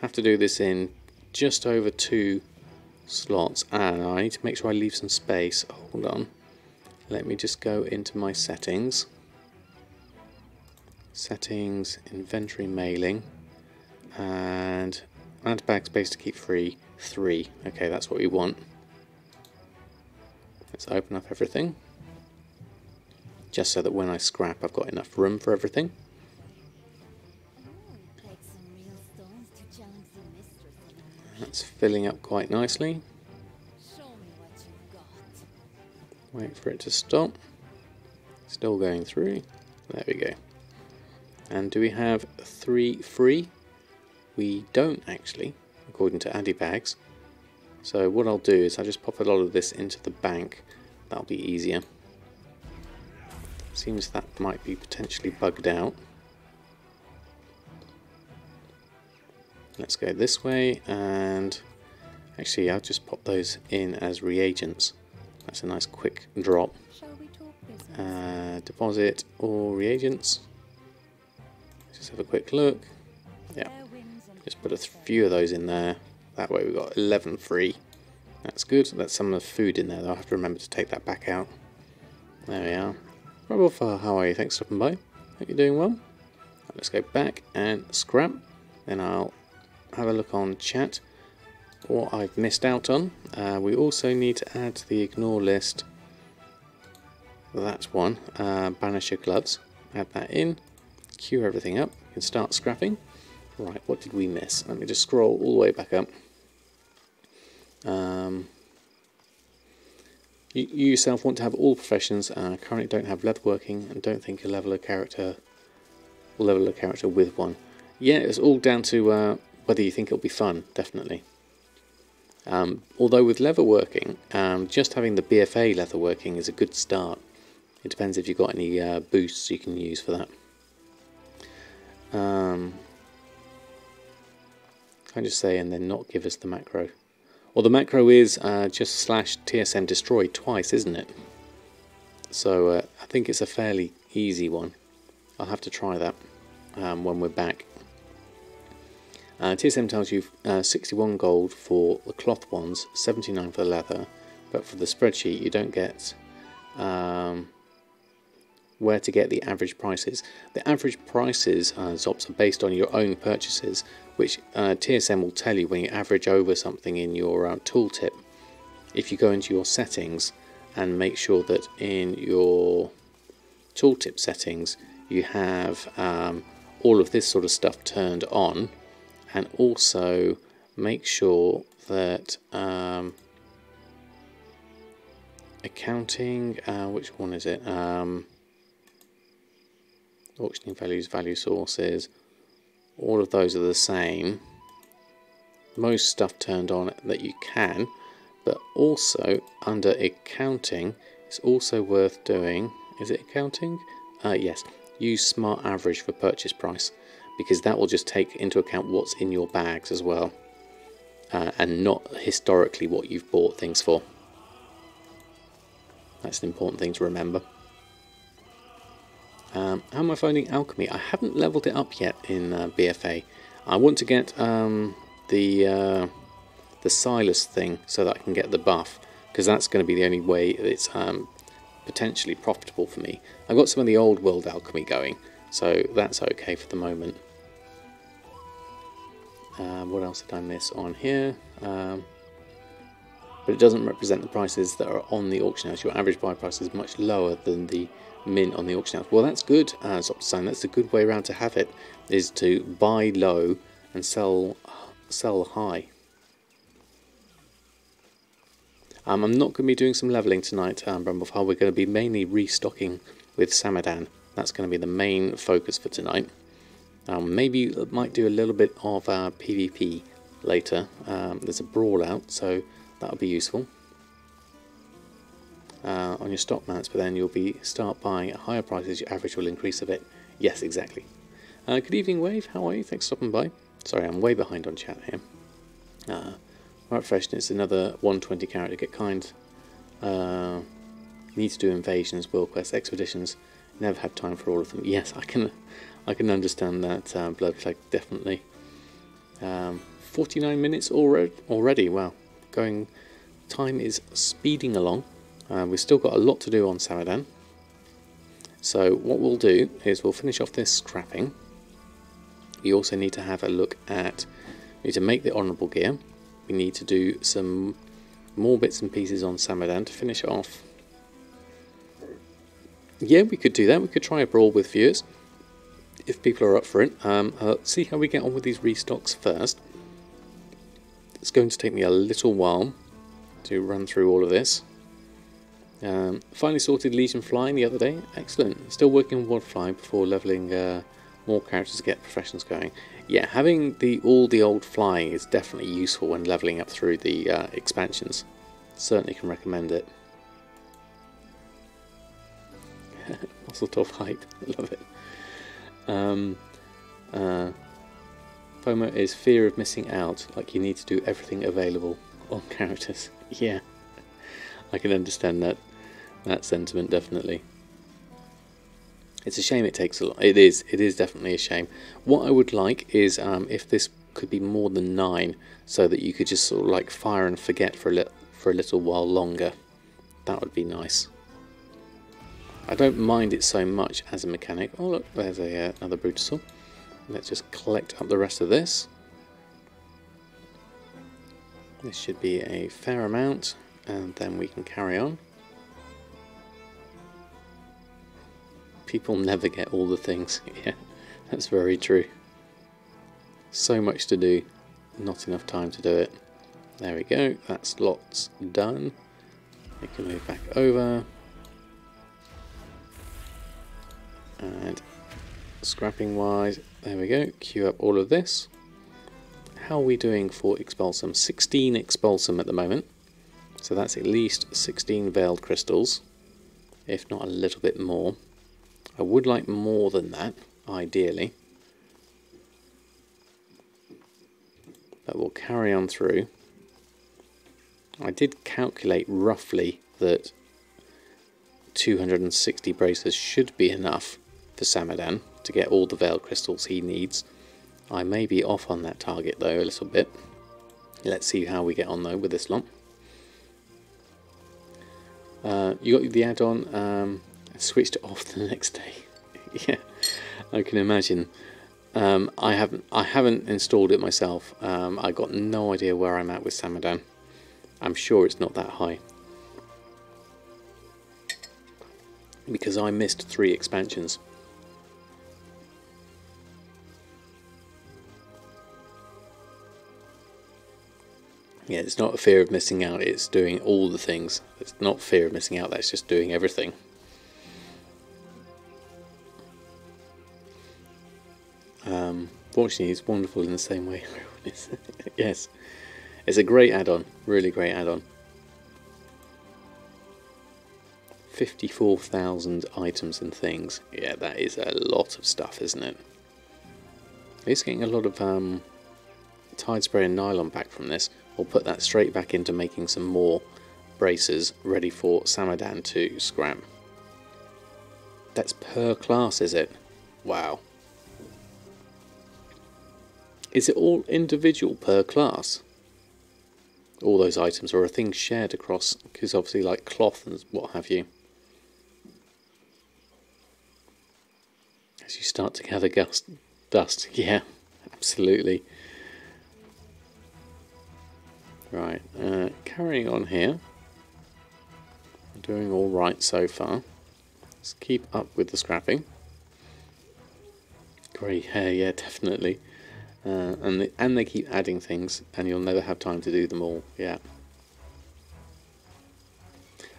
Have to do this in just over 2 slots, and I need to make sure I leave some space. Hold on. Let me just go into my settings. Settings, inventory mailing, and add bag space to keep free, 3. Okay, that's what we want. Let's open up everything. Just so that when I scrap I've got enough room for everything. That's filling up quite nicely. Wait for it to stop. Still going through. There we go. And do we have 3 free? We don't actually, according to Addy Bags. So what I'll do is I'll just pop a lot of this into the bank. That'll be easier. Seems that might be potentially bugged out. Let's go this way, and actually I'll just pop those in as reagents. That's a nice quick drop. Deposit or reagents. Just have a quick look. Yeah, just put a few of those in there. That way we've got 11 free. That's good. That's some of the food in there though. I'll have to remember to take that back out. There we are. Robofar, how are you? Thanks for stopping by. Hope you're doing well. Let's go back and scrap. Then I'll have a look on chat. What I've missed out on. We also need to add to the ignore list. That's one. Banish your gloves. Add that in. Queue everything up. You can start scrapping. Right, what did we miss? Let me just scroll all the way back up. You yourself want to have all professions. Currently don't have leatherworking and don't think a level a character with one. Yeah, it's all down to whether you think it'll be fun, definitely. Although with leatherworking, just having the BFA leatherworking is a good start. It depends if you've got any boosts you can use for that. Can I just say and then not give us the macro? Well, the macro is just /TSM Destroy twice, isn't it? So I think it's a fairly easy one. I'll have to try that when we're back. TSM tells you 61 gold for the cloth ones, 79 for the leather, but for the spreadsheet you don't get where to get the average prices. The average prices, Zops, are based on your own purchases, which TSM will tell you when you average over something in your tooltip. If you go into your settings and make sure that in your tooltip settings you have all of this sort of stuff turned on, and also make sure that accounting, which one is it? Auctioning values, value sources, all of those are the same. Most stuff turned on that you can, but also under accounting, it's also worth doing. Is it accounting? Yes. Use smart average for purchase price, because that will just take into account what's in your bags as well, and not historically what you've bought things for. That's an important thing to remember. How am I finding alchemy? I haven't leveled it up yet in BFA. I want to get the Silas thing so that I can get the buff, because that's going to be the only way it's potentially profitable for me. I've got some of the old world alchemy going, so that's okay for the moment. What else did I miss on here? But it doesn't represent the prices that are on the auction house. Your average buy price is much lower than the min on the auction house. Well, that's good, Zopsan. That's a good way around to have it, is to buy low and sell high. I'm not going to be doing some leveling tonight, Brumblefire. We're going to be mainly restocking with Samadan. That's going to be the main focus for tonight. Maybe might do a little bit of PvP later. There's a brawl out, so that would be useful on your stock mats, but then you'll start buying at higher prices, your average will increase a bit. Yes, exactly. Good evening, Wave. How are you? Thanks for stopping by. Sorry, I'm way behind on chat here. Right, Freshness, another 120 character. Get kind. Need to do invasions, world quests, expeditions. Never had time for all of them. Yes, I can understand that. Bloodflag, definitely. 49 minutes already. Wow, time is speeding along. We've still got a lot to do on Samadan. So what we'll do is we'll finish off this scrapping. We also need to have a look at, we need to make the honourable gear. We need to do some more bits and pieces on Samadan to finish it off. Yeah, we could do that. We could try a brawl with viewers if people are up for it. See how we get on with these restocks first. It's going to take me a little while to run through all of this. Finally sorted Legion Flying the other day. Excellent. Still working on Wad Fly before levelling more characters to get professions going. Yeah, having all the old flying is definitely useful when levelling up through the expansions. Certainly can recommend it. Muscletop hype. Love it. FOMO is fear of missing out, like you need to do everything available on characters. Yeah, I can understand that sentiment, definitely. It's a shame it takes a lot. It is definitely a shame. What I would like is if this could be more than 9, so that you could just sort of like fire and forget for a little while longer. That would be nice. I don't mind it so much as a mechanic. Oh look, there's another Brutusaur. Let's just collect up the rest of this. This should be a fair amount, and then we can carry on. People never get all the things. Yeah, that's very true. So much to do, not enough time to do it. There we go, that's lots done. We can move back over. And scrapping wise, there we go, queue up all of this. How are we doing for Expulsum? 16 Expulsum at the moment, so that's at least 16 Veiled Crystals, if not a little bit more. I would like more than that, ideally, but we'll carry on through. I did calculate roughly that 260 braces should be enough for Samadan to get all the Veiled Crystals he needs. I may be off on that target though a little bit. Let's see how we get on though with this lot. You got the add-on, switched it off the next day. Yeah, I can imagine. I haven't installed it myself. I got no idea where I'm at with Samadan. I'm sure it's not that high, because I missed 3 expansions. Yeah, it's not a fear of missing out, it's doing all the things. It's not fear of missing out, that's just doing everything. Fortunately, it's wonderful in the same way. Yes, it's a great add-on, really great add-on. 54,000 items and things. Yeah, that is a lot of stuff, isn't it? It's getting a lot of Tide Spray and Nylon back from this. We'll put that straight back into making some more braces ready for Samadan to scrap. That's per class, is it? Wow. Is it all individual per class? All those items, or are things shared across? Because obviously like cloth and what have you. As you start to gather dust. Yeah, absolutely. Right, carrying on here. Doing all right so far. Let's keep up with the scrapping. Grey hair, yeah, definitely. And they keep adding things, and you'll never have time to do them all. Yeah.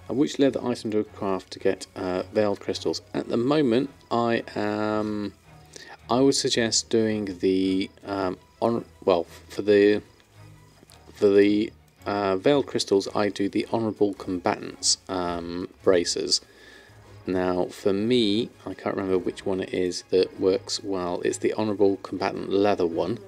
And which leather item do I craft to get Veiled Crystals? At the moment, I am I would suggest doing the for the veiled crystals, I do the honourable combatants braces. Now, for me, I can't remember which one it is that works well. It's the honourable combatant leather one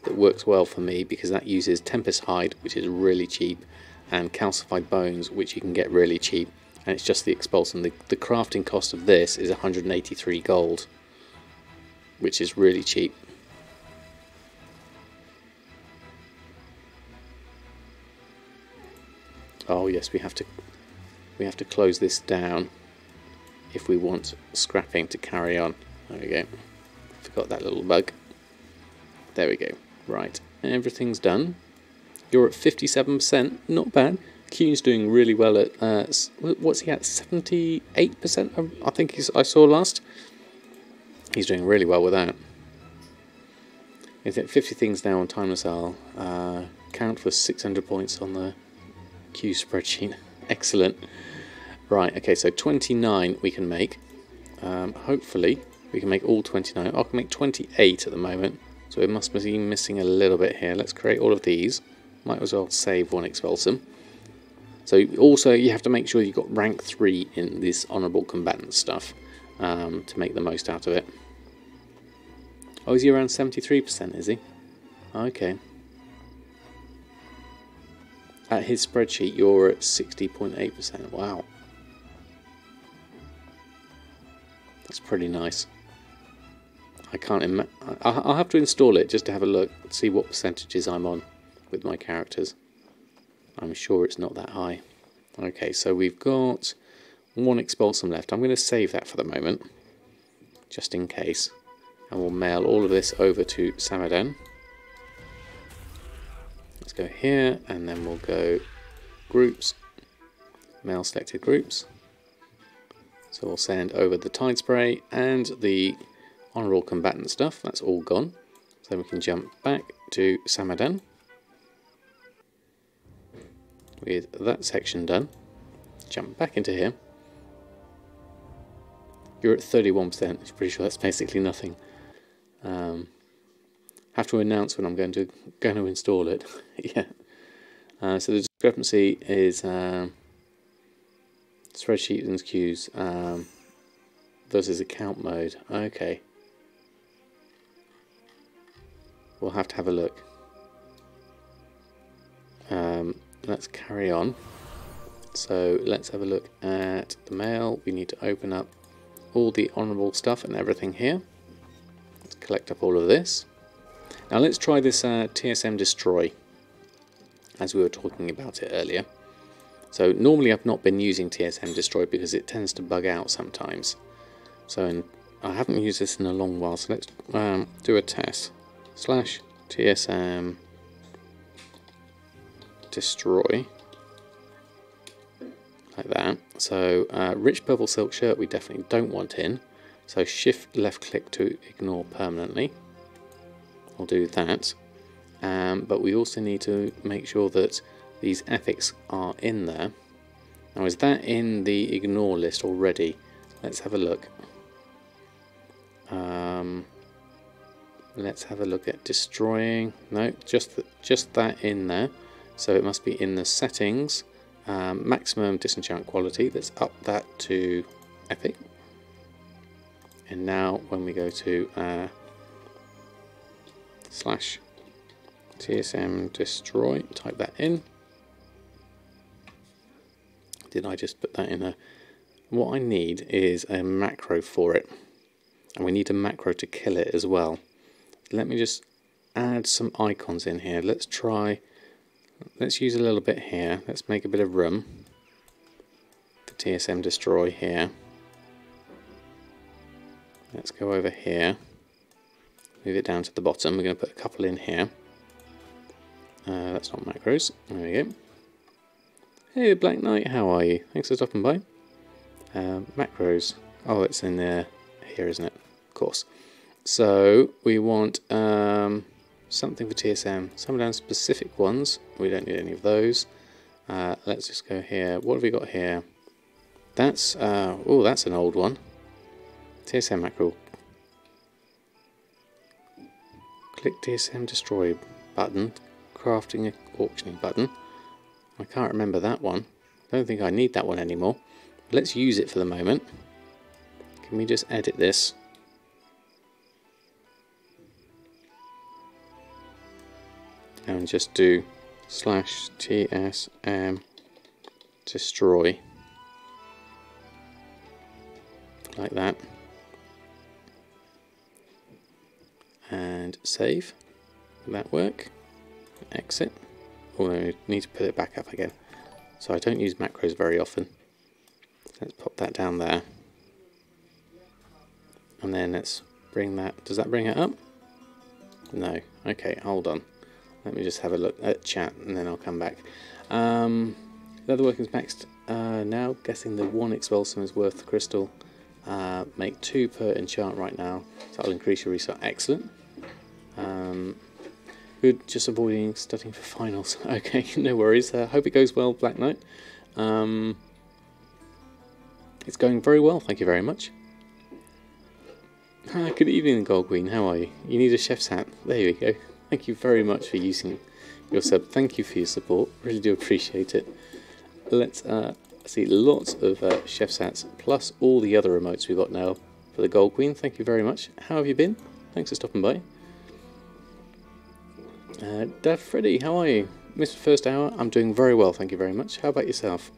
that works well for me, because that uses Tempest Hide, which is really cheap, and Calcified Bones, which you can get really cheap, and it's just the Expulsum. The crafting cost of this is 183 gold, which is really cheap. Oh yes, we have to close this down if we want scrapping to carry on. There we go. Forgot that little bug. There we go. Right, everything's done. You're at 57%, not bad. Kuhn's doing really well at, what's he at, 78%? I think I saw last. He's doing really well with that. He's at 50 things now on Timeless Isle. Count for 600 points on the Q spreadsheet. Excellent. Right, okay, so 29 we can make. Hopefully we can make all 29. I can make 28 at the moment, so it must be missing a little bit here. Let's create all of these. Might as well save one Expulsum. So also you have to make sure you've got rank 3 in this honourable combatant stuff to make the most out of it. Oh, is he around 73%, is he? Okay. At his spreadsheet you're at 60.8%. Wow. That's pretty nice. I can't I'll have to install it just to have a look, see what percentages I'm on with my characters. I'm sure it's not that high. Okay, so we've got one Expulsum left. I'm going to save that for the moment, just in case. And we'll mail all of this over to Samadan. Let's go here, and then we'll go groups, mail selected groups. So we'll send over the Tide Spray and the Honourable Combatant stuff. That's all gone. So then we can jump back to Samadan. With that section done, jump back into here. You're at 31%. I'm pretty sure that's basically nothing. Have to announce when I'm going to install it. Yeah. So the discrepancy is spreadsheet and queues versus account mode. Okay. We'll have to have a look. Let's carry on. So let's have a look at the mail. We need to open up all the honourable stuff and everything here. Let's collect up all of this. Now let's try this TSM Destroy, as we were talking about it earlier. So normally I've not been using TSM Destroy because it tends to bug out sometimes. So I haven't used this in a long while, so let's do a test. /TSM Destroy, like that. So rich purple silk shirt we definitely don't want in, so shift left click to ignore permanently. I'll do that, but we also need to make sure that these ethics are in there. Now, is that in the ignore list already? Let's have a look. Let's have a look at destroying. No, just that in there. So it must be in the settings, maximum disenchant quality. Let's up that to epic. And now when we go to /TSM Destroy, type that in. Did I just put that in a... What I need is a macro for it. And we need a macro to kill it as well. Let me just add some icons in here. Let's use a little bit here. Let's make a bit of room for TSM Destroy here. Let's go over here. Move it down to the bottom. We're going to put a couple in here. That's not macros. There we go. Hey, Black Knight, how are you? Thanks for stopping by. Macros. Oh, it's in there. Here, isn't it? Of course. So we want something for TSM. Some down specific ones. We don't need any of those. Let's just go here. What have we got here? That's oh, that's an old one. TSM macro. Click TSM Destroy button, crafting auctioning button. I can't remember that one. I don't think I need that one anymore. Let's use it for the moment. Can we just edit this? And just do /TSM Destroy. Like that. And save. Will that work? Exit. Although I need to put it back up again. So I don't use macros very often. Let's pop that down there. And then let's bring that. Does that bring it up? No. Okay, hold on. Let me just have a look at chat and then I'll come back. Leather working's maxed now. Guessing the 1 expulsum is worth the crystal. Make 2 per enchant right now. So that'll increase your resource. Excellent. Good, just avoiding studying for finals. Okay, no worries. Hope it goes well, Black Knight. It's going very well, thank you very much. Good evening, Gold Queen. How are you? You need a chef's hat. There you go. Thank you very much for using your sub. Thank you for your support. Really do appreciate it. Let's see lots of chef's hats, plus all the other emotes we've got now for the Gold Queen. Thank you very much. How have you been? Thanks for stopping by. Dad Freddy, how are you? Missed the first hour. I'm doing very well, thank you very much. How about yourself?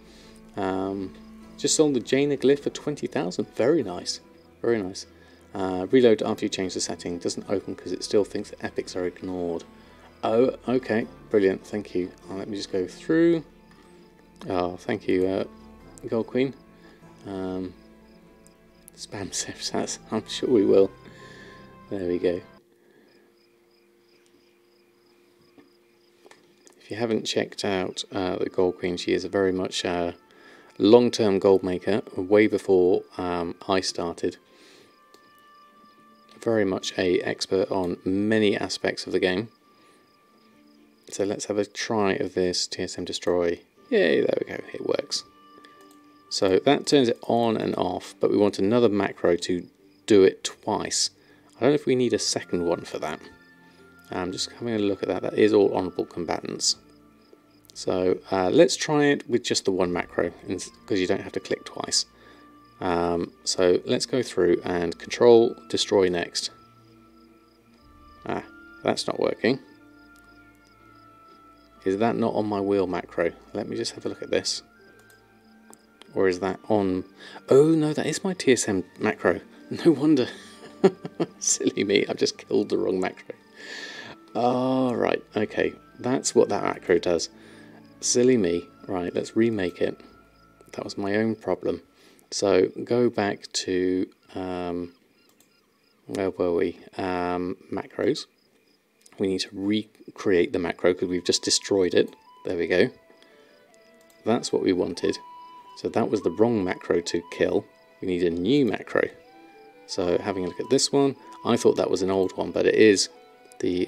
Just sold the Jaina glyph for 20,000. Very nice. Very nice. Reload after you change the setting. Doesn't open because it still thinks that epics are ignored. Oh, okay. Brilliant. Thank you. Let me just go through. Oh, thank you, Gold Queen. Spam sets. I'm sure we will. There we go. If you haven't checked out the Gold Queen, she is a very much long-term gold maker, way before I started. Very much a expert on many aspects of the game. So let's have a try of this TSM Destroy. Yay, there we go, it works. So that turns it on and off, but we want another macro to do it twice. I don't know if we need a second one for that. I'm just having a look at that. That is all honourable combatants. So let's try it with just the one macro, because you don't have to click twice. So let's go through and control destroy next. Ah, that's not working. Is that not on my wheel macro? Let me just have a look at this. Or is that on... Oh no, that is my TSM macro. No wonder. Silly me, I've just killed the wrong macro. Oh, right, okay. That's what that macro does. Silly me. Right, let's remake it. That was my own problem. So go back to, where were we? Macros. We need to recreate the macro because we've just destroyed it. There we go. That's what we wanted. So that was the wrong macro to kill. We need a new macro. So having a look at this one, I thought that was an old one, but it is the,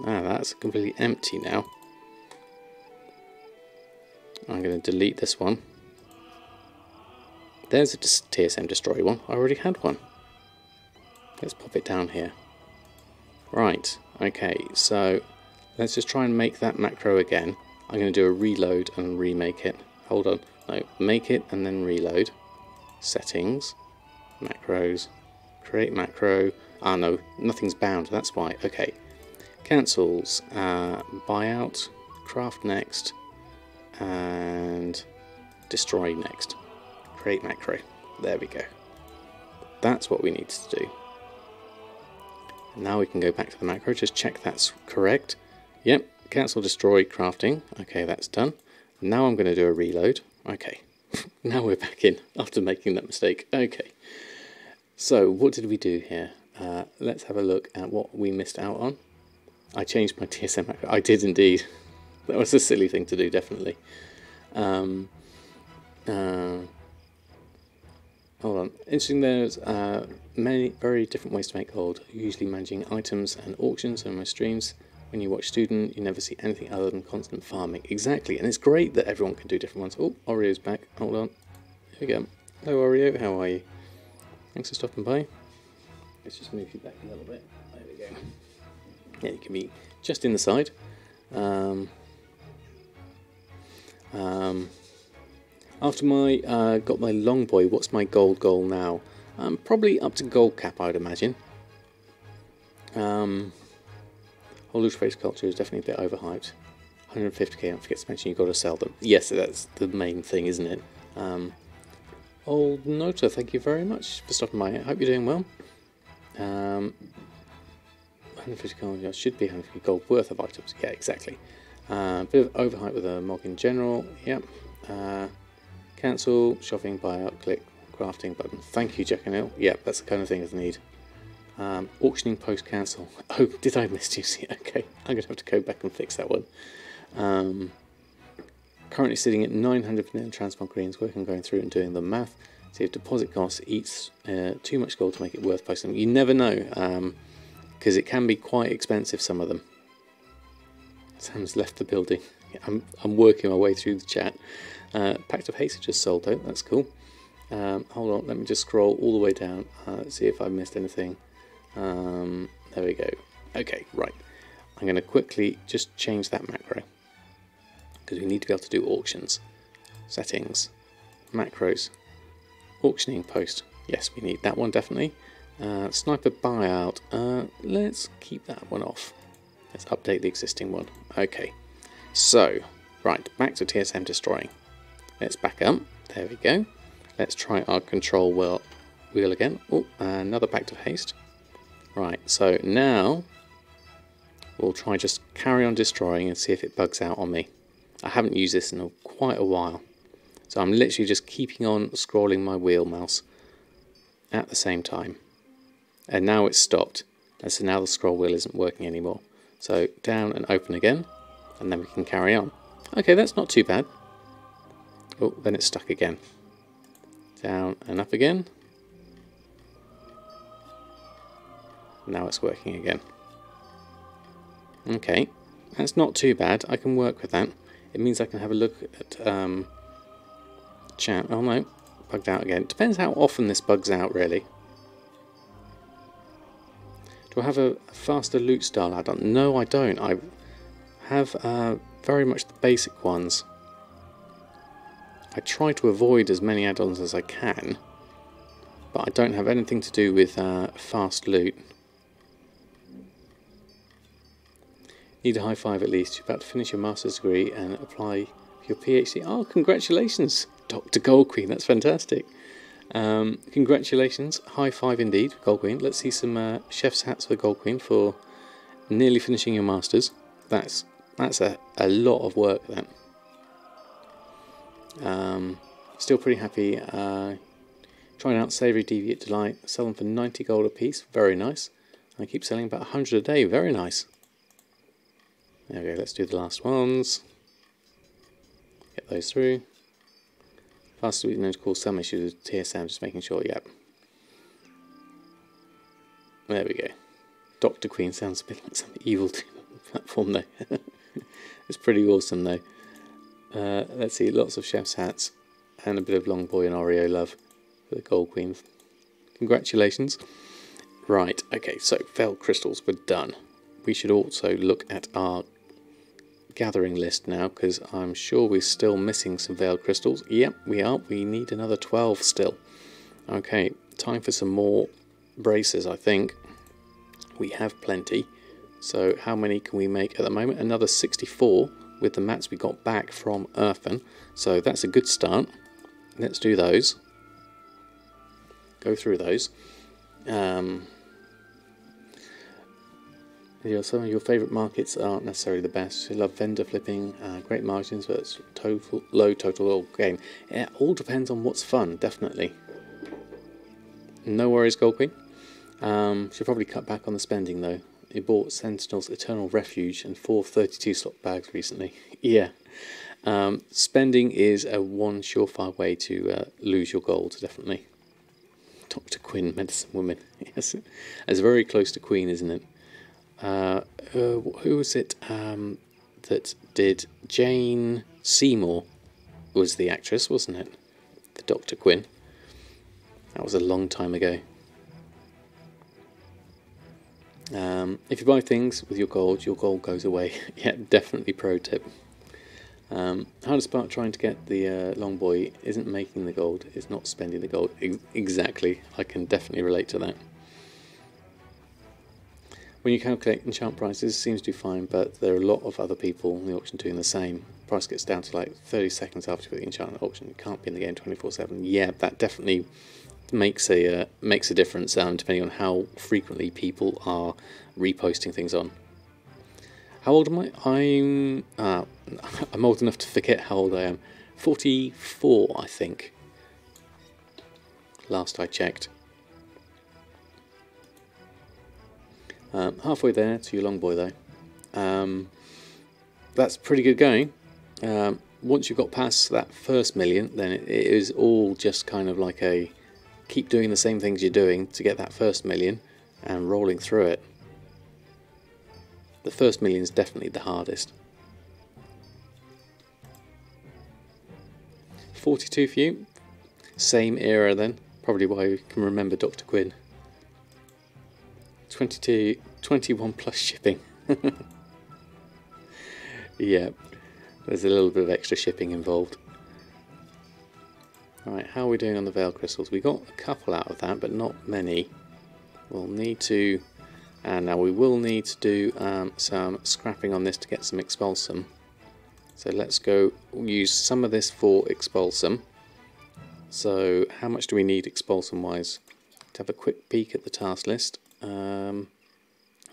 that's completely empty now. I'm going to delete this one. There's a TSM Destroy one. I already had one. Let's pop it down here. Right, okay, so let's just try and make that macro again. I'm going to do a reload and remake it. Hold on, no, make it and then reload. Settings, macros, create macro. Ah no, nothing's bound, that's why. Okay, cancels, buyout, craft next, and destroy next. Create macro. There we go. That's what we need to do. Now we can go back to the macro, just check that's correct. Yep, cancel, destroy, crafting. Okay, that's done. Now I'm going to do a reload. Okay, now we're back in after making that mistake. Okay, so what did we do here? Let's have a look at what we missed out on. I changed my TSM macro. I did indeed. That was a silly thing to do, definitely. Hold on. Interesting, there's many very different ways to make gold, usually managing items and auctions on my streams. When you watch Student, you never see anything other than constant farming. Exactly, and it's great that everyone can do different ones. Oh, Oreo's back. Hold on. Here we go. Hello, Oreo. How are you? Thanks for stopping by. Let's just move you back a little bit. There we go. Yeah, it can be just in the side. After my got my long boy, what's my gold goal now? Probably up to gold cap, I'd imagine. Hollow Trace Culture is definitely a bit overhyped. 150k, don't forget to mention you've got to sell them. Yes, that's the main thing, isn't it? Old Nota, thank you very much for stopping by. I hope you're doing well. 150 gold, should be 150 gold worth of items. Yeah, exactly. Bit of overhype with a Mog in general. Yep. Cancel, shopping, buyout, click, crafting button. Thank you, Jack and Neil. Yep, that's the kind of thing I need. Auctioning post cancel. Oh, did I miss you? Okay, I'm going to have to go back and fix that one. Currently sitting at 900 vanilla transport greens, working on going through and doing the math. See if deposit cost eats too much gold to make it worth posting. You never know, because it can be quite expensive, some of them. Sam's left the building. I'm working my way through the chat. Pact of Haste just sold though, that's cool. Hold on, let me just scroll all the way down, see if I missed anything. There we go. Okay, right. I'm going to quickly just change that macro, because we need to be able to do auctions. Settings, macros, auctioning post. Yes, we need that one definitely. Sniper buyout, let's keep that one off. Let's update the existing one. Okay, so, right, back to TSM Destroying. Let's back up, there we go. Let's try our control wheel again. Oh, another Pact of Haste. Right, so now we'll try just carry on destroying and see if it bugs out on me. I haven't used this in quite a while, so I'm literally just keeping on scrolling my wheel mouse at the same time. And now it's stopped, and so now the scroll wheel isn't working anymore. So down and open again, and then we can carry on. Okay, that's not too bad. Oh, then it's stuck again. Down and up again. Now it's working again. Okay, that's not too bad. I can work with that. It means I can have a look at chat. Oh no, bugged out again. Depends how often this bugs out, really. Do I have a faster loot style add-on? No, I don't. I have very much the basic ones. I try to avoid as many add-ons as I can, but I don't have anything to do with fast loot. Need a high five at least. You're about to finish your master's degree and apply for your PhD. Oh, congratulations, Dr. Gold Queen. That's fantastic. Congratulations. High five indeed, Gold Queen. Let's see some chef's hats for Gold Queen for nearly finishing your masters. That's a lot of work, that. Still pretty happy. Trying out Savoury Deviate Delight. Sell them for 90 gold a piece. Very nice. I keep selling about 100 a day. Very nice. There we go, let's do the last ones. Get those through. Fast we know to cause some issues with TSM, just making sure, yep. There we go. Dr. Queen sounds a bit like some evil platform though. It's pretty awesome though. Let's see, lots of chef's hats and a bit of long boy and Oreo love for the Gold Queen. Congratulations. Right, okay, so Veiled Crystals, we're done. We should also look at our gathering list now, because I'm sure we're still missing some Veiled Crystals. Yep, we are. We need another 12 still. Okay, time for some more braces, I think. We have plenty. So how many can we make at the moment? Another 64 with the mats we got back from Earthen. So that's a good start. Let's do those. Go through those. Some of your favourite markets aren't necessarily the best. You love vendor flipping, great margins, but it's low total gain. It all depends on what's fun, definitely. No worries, Gold Queen. Should probably cut back on the spending though. You bought Sentinel's Eternal Refuge and 4 32 slot bags recently. Yeah. Spending is one surefire way to lose your gold, definitely. Dr. Quinn, Medicine Woman. Yes. It's very close to Queen, isn't it? Who was it that did Jane Seymour was the actress, wasn't it? The Dr. Quinn. That was a long time ago. If you buy things with your gold goes away. Yeah, definitely pro tip. Hardest part trying to get the long boy isn't making the gold, it's not spending the gold. Exactly, I can definitely relate to that. When you calculate enchant prices, it seems to do fine, but there are a lot of other people in the auction doing the same. Price gets down to like 30 seconds after you put the enchantment auction. You can't be in the game 24/7. Yeah, that definitely makes a difference, depending on how frequently people are reposting things on. How old am I? I'm old enough to forget how old I am. 44, I think. Last I checked. Halfway there to your long boy though. That's pretty good going. Once you've got past that first million, then it is all just kind of like a keep doing the same things you're doing to get that first million and rolling through it. The first million is definitely the hardest. 42 for you. Same era then. Probably why you can remember Dr. Quinn. 21 plus shipping. Yeah, there's a little bit of extra shipping involved. Alright, how are we doing on the Veil Crystals? We got a couple out of that, but not many. We'll need to, and now we will need to do some scrapping on this to get some Expulsum. So let's go use some of this for Expulsum. So how much do we need Expulsum wise? To have a quick peek at the task list.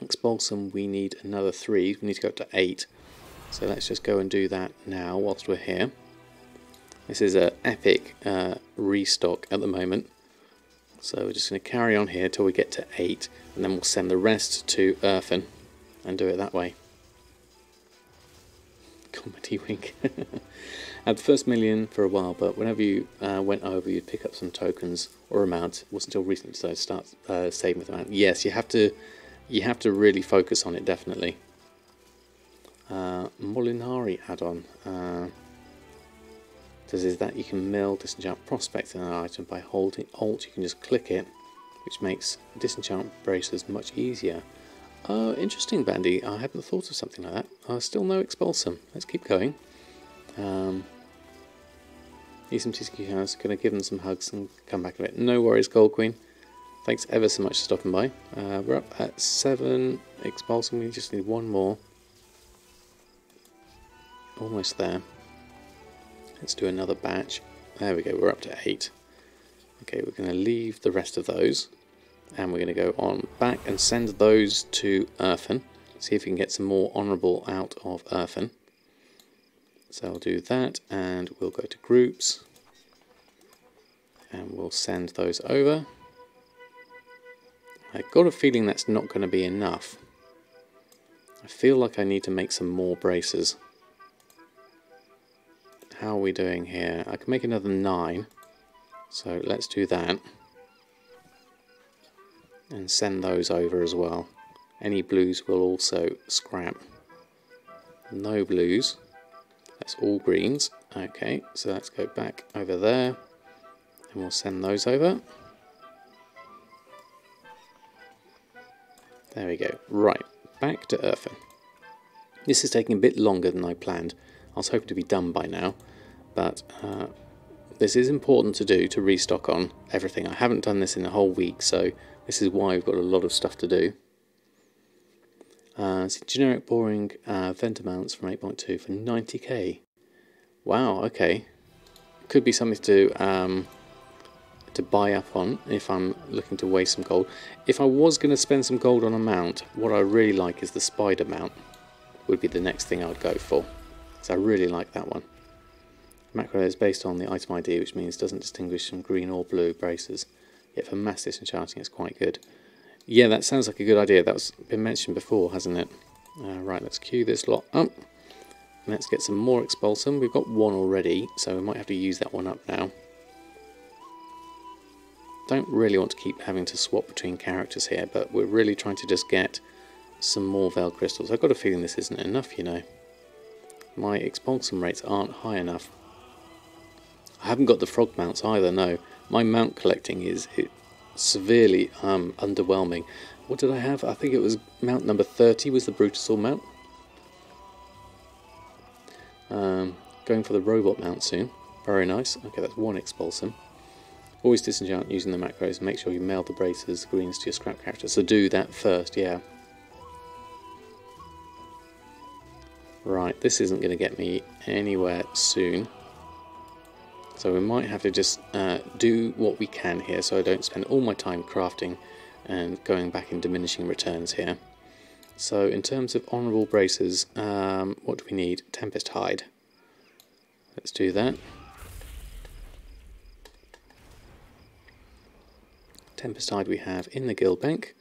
Expulsum, we need another 3. We need to go up to 8. So let's just go and do that now whilst we're here. This is an epic restock at the moment. So we're just going to carry on here till we get to 8, and then we'll send the rest to Earthen and do it that way. Comedy wink. Had the first million for a while, but whenever you went over, you'd pick up some tokens or amount. It wasn't until recently decided to start saving with amount. Yes, you have to really focus on it, definitely. Molinari add-on. Is that you can mill disenchant prospect in an item by holding Alt. You can just click it, which makes disenchant braces much easier. Oh, interesting, Bandy. I hadn't thought of something like that. Still no Expulsum. Let's keep going. Need some TSM Destroy. Gonna give them some hugs and come back a bit. No worries, Gold Queen. Thanks ever so much for stopping by. We're up at 7 Expulsum. We just need one more. Almost there. Let's do another batch. There we go, we're up to 8. Okay, we're going to leave the rest of those. And we're going to go on back and send those to Earthen. See if we can get some more honourable out of Earthen. So I'll do that, and we'll go to groups. And we'll send those over. I've got a feeling that's not going to be enough. I feel like I need to make some more braces. How are we doing here? I can make another 9, so let's do that and send those over as well. Any blues will also scrap. No blues, that's all greens. Okay, so let's go back over there and we'll send those over. There we go. Right, back to Earthen. This is taking a bit longer than I planned. I was hoping to be done by now. But this is important to do, to restock on everything. I haven't done this in a whole week, so this is why we've got a lot of stuff to do. Generic boring vendor mounts from 8.2 for 90k. Wow, okay. Could be something to buy up on if I'm looking to waste some gold. If I was going to spend some gold on a mount, what I really like is the spider mount. Would be the next thing I would go for. So I really like that one. Macro is based on the item ID, which means it doesn't distinguish from green or blue braces. Yet for mass disenchanting, it's quite good. Yeah, that sounds like a good idea. That's been mentioned before, hasn't it? Right, let's queue this lot up. Let's get some more Expulsum. We've got 1 already, so we might have to use that one up now. Don't really want to keep having to swap between characters here, but we're really trying to just get some more Veil Crystals. I've got a feeling this isn't enough, you know. My Expulsum rates aren't high enough. I haven't got the frog mounts either, no. My mount collecting is severely underwhelming. What did I have? I think it was mount number 30 was the Brutusal mount. Going for the robot mount soon. Very nice. Okay, that's 1 expulsum. Always disenchant using the macros. Make sure you mail the braces, the greens to your scrap character. So do that first, yeah. Right, this isn't going to get me anywhere soon. So we might have to just do what we can here so I don't spend all my time crafting and going back in diminishing returns here. So in terms of honourable braces, what do we need? Tempest Hide. Let's do that. Tempest Hide we have in the guild bank.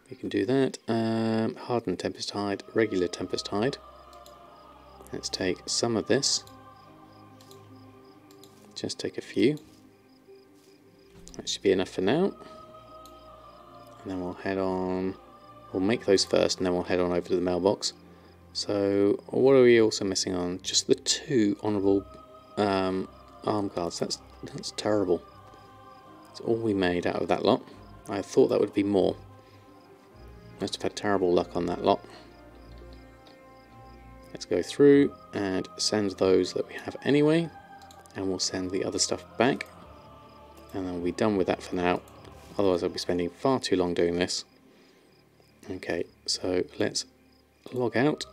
We can do that. Hardened Tempest Hide, regular Tempest Hide. Let's take some of this. Just take a few. That should be enough for now. And then we'll head on. We'll make those first and then we'll head on over to the mailbox. So what are we also missing on? Just the 2 honourable arm guards. That's terrible. That's all we made out of that lot. I thought that would be more. Must have had terrible luck on that lot. Let's go through and send those that we have anyway. And we'll send the other stuff back. And then we'll be done with that for now. Otherwise I'll be spending far too long doing this. Okay, so let's log out.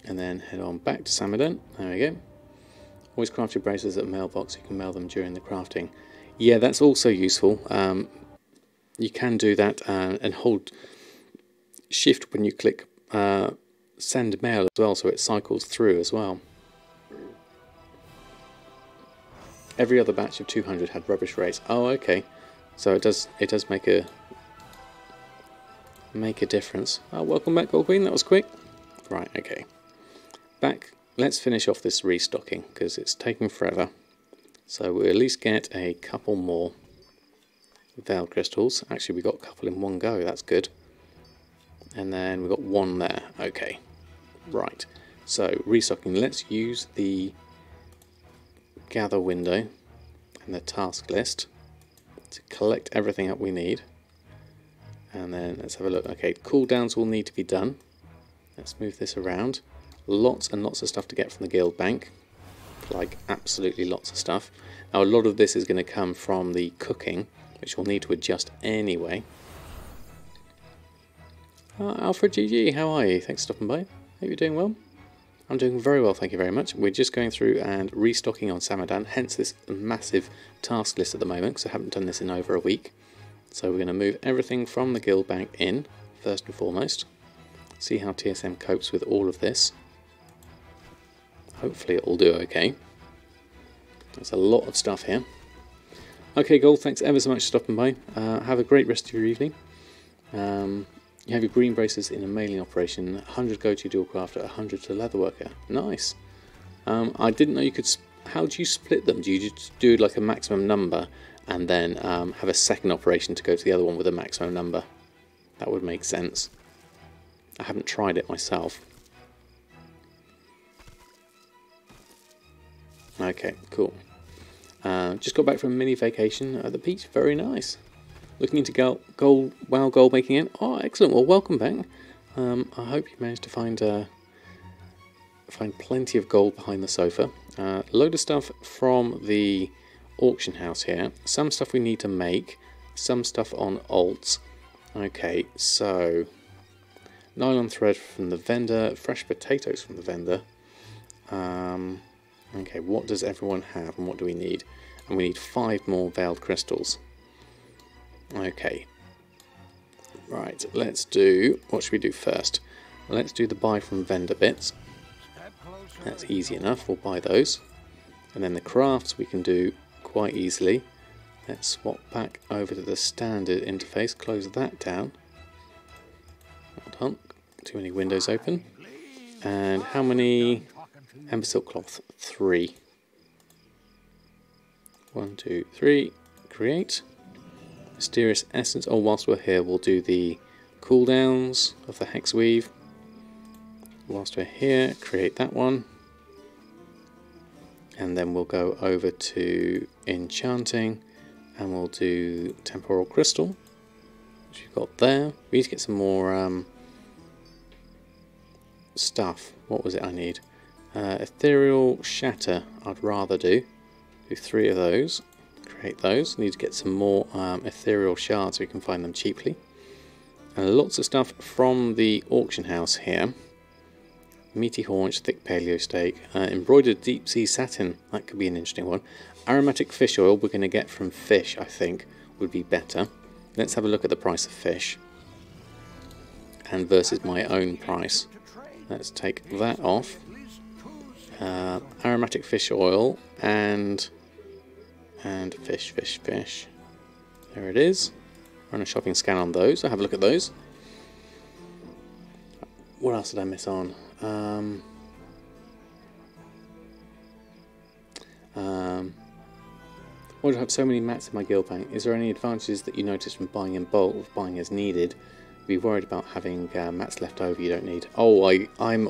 And then head on back to Samadan. There we go. Always craft your braces at mailbox. You can mail them during the crafting. Yeah, that's also useful. You can do that and hold shift when you click send mail as well, so it cycles through as well. Every other batch of 200 had rubbish rates. Oh, okay. So it does make a difference. Oh, welcome back, Gold Queen. That was quick. Right, okay. Back. Let's finish off this restocking because it's taking forever. So we'll at least get a couple more veiled crystals. Actually, we got a couple in one go. That's good. And then we got 1 there. Okay. Right. So restocking. Let's use the gather window and the task list to collect everything that we need. And then let's have a look. Okay, cooldowns will need to be done. Let's move this around. Lots and lots of stuff to get from the guild bank. Like absolutely lots of stuff. Now a lot of this is going to come from the cooking, which we'll need to adjust anyway. Alfred GG, how are you? Thanks for stopping by. Hope you're doing well. I'm doing very well, thank you very much. We're just going through and restocking on Samadan, hence this massive task list at the moment, because I haven't done this in over a week. So we're going to move everything from the guild bank in, first and foremost. See how TSM copes with all of this. Hopefully it will do okay. There's a lot of stuff here. Okay, Gold, thanks ever so much for stopping by. Have a great rest of your evening. You have your green braces in a mailing operation. 100 go to dual crafter, 100 to leatherworker. Nice. I didn't know you could... How do you split them? Do you just do like a maximum number and then have a second operation to go to the other one with a maximum number? That would make sense. I haven't tried it myself. Okay, cool. Just got back from a mini vacation at the beach. Very nice. Looking into gold making it. Oh, excellent. Well, welcome back. I hope you managed to find plenty of gold behind the sofa. Load of stuff from the auction house here. Some stuff we need to make. Some stuff on alts. Okay, so nylon thread from the vendor. Fresh potatoes from the vendor. Okay, what does everyone have and what do we need? And we need 5 more veiled crystals. Okay. Right, let's do... What should we do first? Let's do the buy from vendor bits. That's easy enough, we'll buy those. And then the crafts we can do quite easily. Let's swap back over to the standard interface, close that down. Hold on, too many windows open. And how many... Ember silk cloth? 3. 1, 2, 3. Create. Mysterious essence. Oh, whilst we're here, we'll do the cooldowns of the hex weave. Whilst we're here, create that one. And then we'll go over to enchanting and we'll do temporal crystal. which we've got there. We need to get some more stuff. What was it I need? Ethereal Shatter I'd rather do. Do 3 of those. Create those. Need to get some more ethereal shards so we can find them cheaply. And lots of stuff from the auction house here. Meaty haunch, thick paleo steak, embroidered deep sea satin, that could be an interesting one. Aromatic fish oil we're going to get from fish, I think, would be better. Let's have a look at the price of fish. And versus my own price. Let's take that off. Aromatic fish oil and fish. There it is. Run a shopping scan on those. I'll have a look at those. What else did I miss on? Why do I have so many mats in my guild bank? Is there any advantages that you notice from buying in bulk or buying as needed? Be worried about having mats left over you don't need. Oh, I'm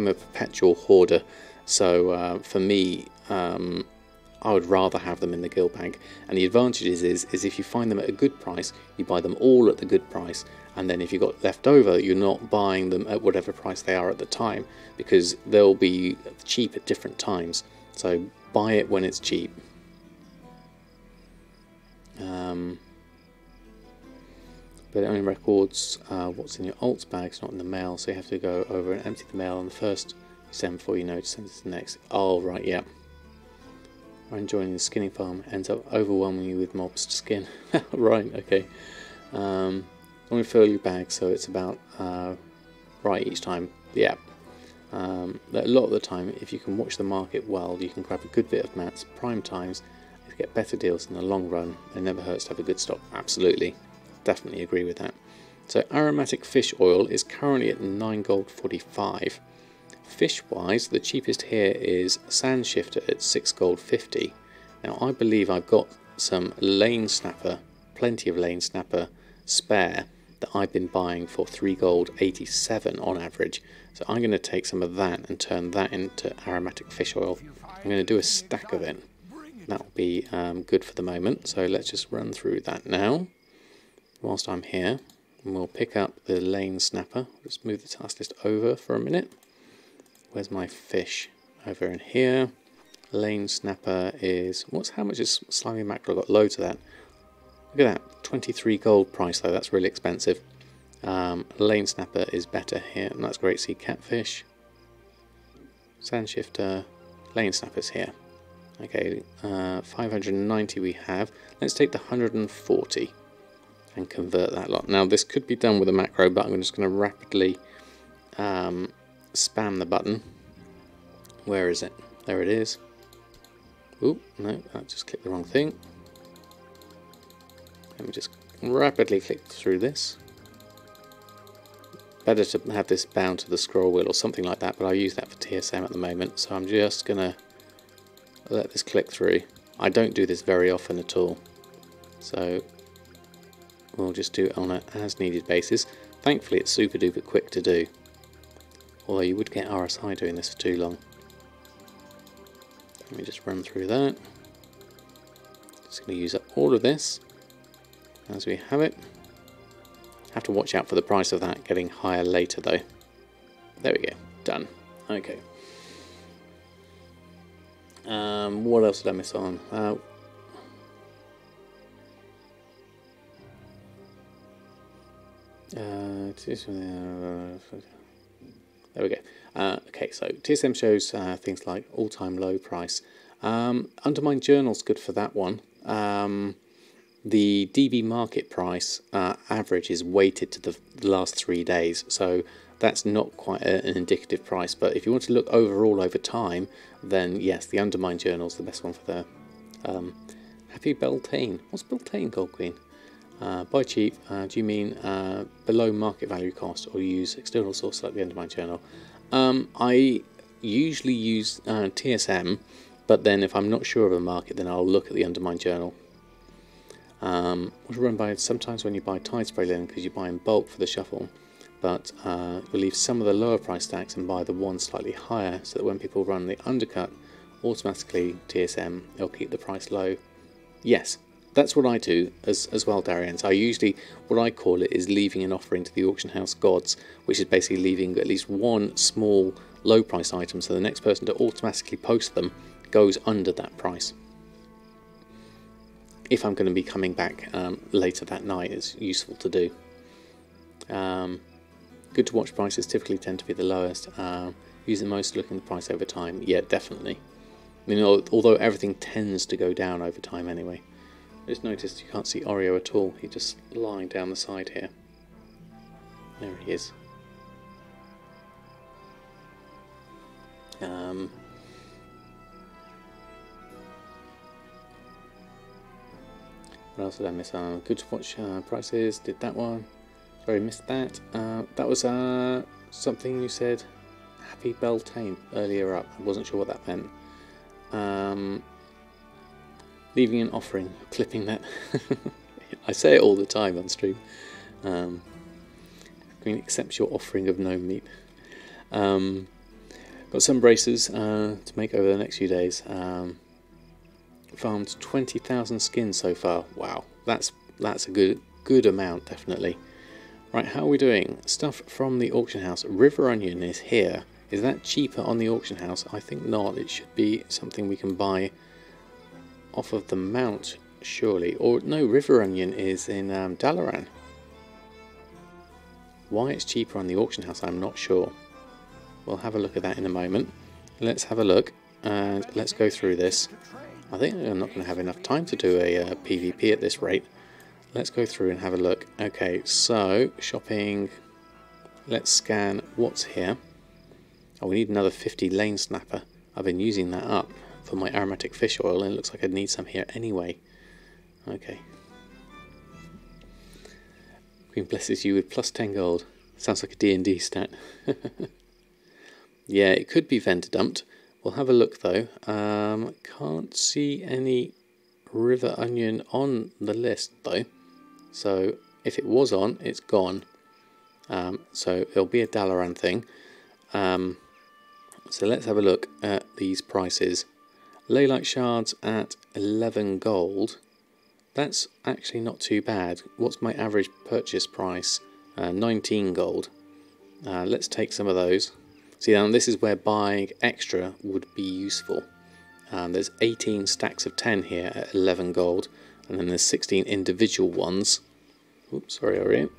a perpetual hoarder, so for me, I would rather have them in the guild bank. And the advantage is if you find them at a good price, you buy them all at the good price. And then if you've got left over, you're not buying them at whatever price they are at the time, because they'll be cheap at different times. So buy it when it's cheap. But it only records what's in your alts bag, it's not in the mail, so you have to go over and empty the mail on the first you send before you know to send it to the next. Oh, right, yeah. When joining the skinning farm ends up overwhelming you with mobs to skin. Right, okay. Only fill your bag so it's about right each time. Yeah. A lot of the time, if you can watch the market well, you can grab a good bit of mats, prime times, and get better deals in the long run. It never hurts to have a good stock. Absolutely. Definitely agree with that. So aromatic fish oil is currently at 9 gold 45. Fish wise, the cheapest here is Sand Shifter at 6 gold 50. Now I believe I've got some lane snapper, plenty of lane snapper spare that I've been buying for 3 gold 87 on average. So I'm going to take some of that and turn that into aromatic fish oil. I'm going to do a stack of it. That will be good for the moment. So let's just run through that now whilst I'm here. And we'll pick up the lane snapper. Just move the task list over for a minute. Where's my fish? Over in here. Lane snapper is... how much is slimy mackerel? Got loads of that. Look at that. 23 gold price though. That's really expensive. Lane snapper is better here. And that's great sea catfish. Sand shifter. Lane snapper's here. Okay. 590 we have. Let's take the 140. And convert that lot. Now this could be done with a macro, but I'm just going to rapidly spam the button. Where is it? There it is. Ooh, no, I just clicked the wrong thing. Let me just rapidly click through this. Better to have this bound to the scroll wheel or something like that, but I use that for TSM at the moment, so I'm just going to let this click through. I don't do this very often at all, so we'll just do it on an as needed basis. Thankfully it's super duper quick to do, although you would get RSI doing this for too long. Let me just run through that. Just going to use up all of this as we have it. Have to watch out for the price of that getting higher later though. There we go, done. Okay. What else did I miss on? There we go. Okay, so TSM shows things like all-time low price. Undermined Journal's good for that one. The DB market price average is weighted to the last 3 days, so that's not quite an indicative price. But if you want to look overall over time, then yes, the Undermined Journal's the best one for the Happy Beltane. What's Beltane, Gold Queen? Buy cheap, do you mean below market value cost, or use external source like the Undermined Journal? I usually use TSM, but then if I'm not sure of a market, then I'll look at the Undermined Journal. Which run by sometimes when you buy Tide Spray Linen because you buy in bulk for the shuffle, but you'll leave some of the lower price stacks and buy the one slightly higher, so that when people run the undercut, automatically TSM, it'll keep the price low. Yes, that's what I do as well, Darian. So I usually, what I call it is leaving an offering to the auction house gods, which is basically leaving at least one small low price item, so the next person to automatically post them goes under that price. If I'm going to be coming back later that night, it's useful to do. Good to watch prices typically tend to be the lowest. Use the most to look at the price over time. Yeah, definitely. I mean, although everything tends to go down over time anyway. I just noticed you can't see Oreo at all. He's just lying down the side here. There he is. What else did I miss? Good to watch prices. Did that one. Sorry, missed that. That was something you said. Happy Beltane earlier up. I wasn't sure what that meant. Leaving an offering. Clipping that. I say it all the time on stream. Green accepts your offering of no meat. Got some braces to make over the next few days. Farmed 20,000 skins so far. Wow, that's a good amount, definitely. Right, how are we doing? Stuff from the auction house. River Onion is here. Is that cheaper on the auction house? I think not. It should be something we can buy off of the mount, surely. Or no, River Onion is in Dalaran. Why it's cheaper on the auction house, I'm not sure. We'll have a look at that in a moment. Let's have a look and let's go through this. I think I'm not going to have enough time to do a PvP at this rate. Let's go through and have a look. Okay, so shopping. Let's scan what's here. Oh, we need another 50 lane snapper. I've been using that up for my aromatic fish oil and it looks like I need some here anyway. Okay. Queen blesses you with plus 10 gold. Sounds like a D&D stat. Yeah, it could be vendor dumped. We'll have a look though. Can't see any River Onion on the list though. So if it was on, it's gone. So it'll be a Dalaran thing. So let's have a look at these prices. Leylight shards at 11 gold. That's actually not too bad. What's my average purchase price? 19 gold. Let's take some of those. See, now this is where buying extra would be useful. There's 18 stacks of 10 here at 11 gold, and then there's 16 individual ones. Oops, sorry, Oreo.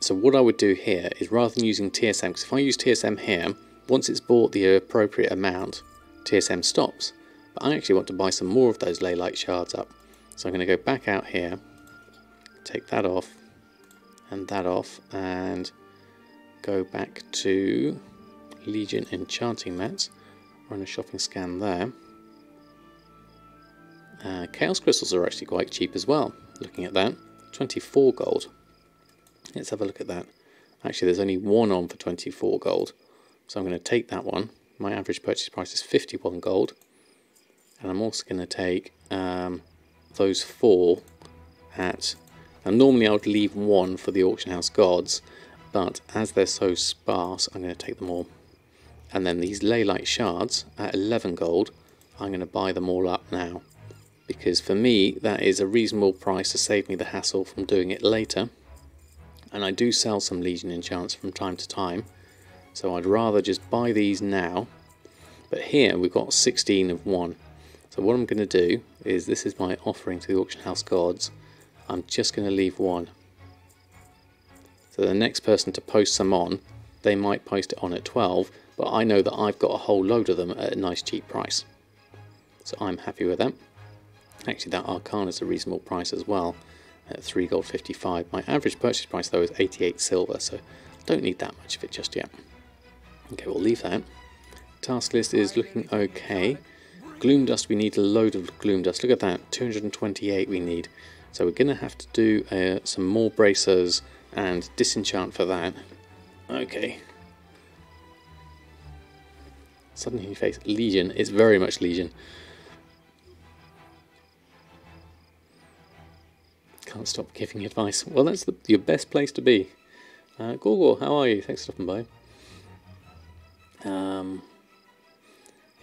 So what I would do here is, rather than using TSM, because if I use TSM here, once it's bought the appropriate amount, TSM stops. But I actually want to buy some more of those Leylight shards up. So I'm going to go back out here, take that off, and go back to Legion Enchanting Mats. Run a shopping scan there. Chaos Crystals are actually quite cheap as well, looking at that. 24 gold. Let's have a look at that. Actually, there's only one on for 24 gold. So I'm going to take that one. My average purchase price is 51 gold. And I'm also going to take those 4 at... Now normally I would leave 1 for the auction house gods, but as they're so sparse, I'm going to take them all. And then these Leylight shards at 11 gold, I'm going to buy them all up now. Because for me, that is a reasonable price to save me the hassle from doing it later. And I do sell some Legion enchants from time to time, so I'd rather just buy these now. But here we've got 16 of 1. So what I'm going to do is, this is my offering to the auction house gods. I'm just going to leave 1. So the next person to post some on, they might post it on at 12, but I know that I've got a whole load of them at a nice cheap price. So I'm happy with that. Actually, that Arcana is a reasonable price as well, at 3 gold 55. My average purchase price though is 88 silver, so I don't need that much of it just yet. Okay, we'll leave that. Task list is looking okay. Gloom dust, we need a load of gloom dust. Look at that, 228 we need. So we're going to have to do some more bracers and disenchant for that. Okay. Suddenly you face Legion. It's very much Legion. Can't stop giving advice. Well, that's your best place to be. Gorgor, how are you? Thanks for stopping by.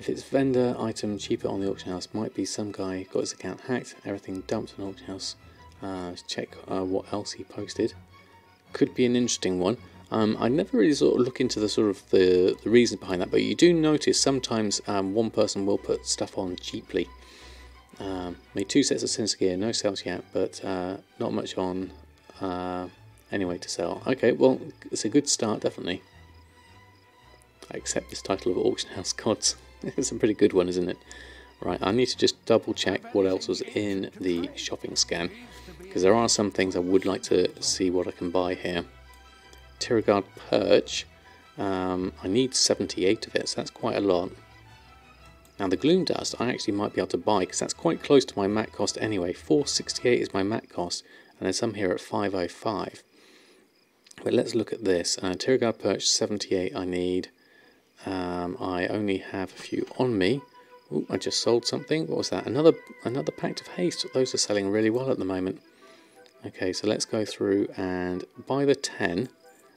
If it's vendor item cheaper on the auction house, might be some guy got his account hacked, everything dumped on the auction house. Check what else he posted. Could be an interesting one. I never really sort of look into the sort of the reasons behind that, but you do notice sometimes one person will put stuff on cheaply. Made 2 sets of sinister gear, no sales yet, but not much on anyway to sell. Okay, well, it's a good start, definitely. I accept this title of Auction House Gods. It's a pretty good one, isn't it? Right, I need to just double check what else was in the shopping scan, because there are some things I would like to see what I can buy here. Tiragard Perch, I need 78 of it, so that's quite a lot. Now the Gloom Dust I actually might be able to buy, because that's quite close to my mat cost anyway. 468 is my mat cost, and there's some here at 505. But let's look at this. Tiragard Perch 78 I need. I only have a few on me. Ooh, I just sold something. What was that? Another Pact of Haste. Those are selling really well at the moment. Okay, so let's go through and buy the 10,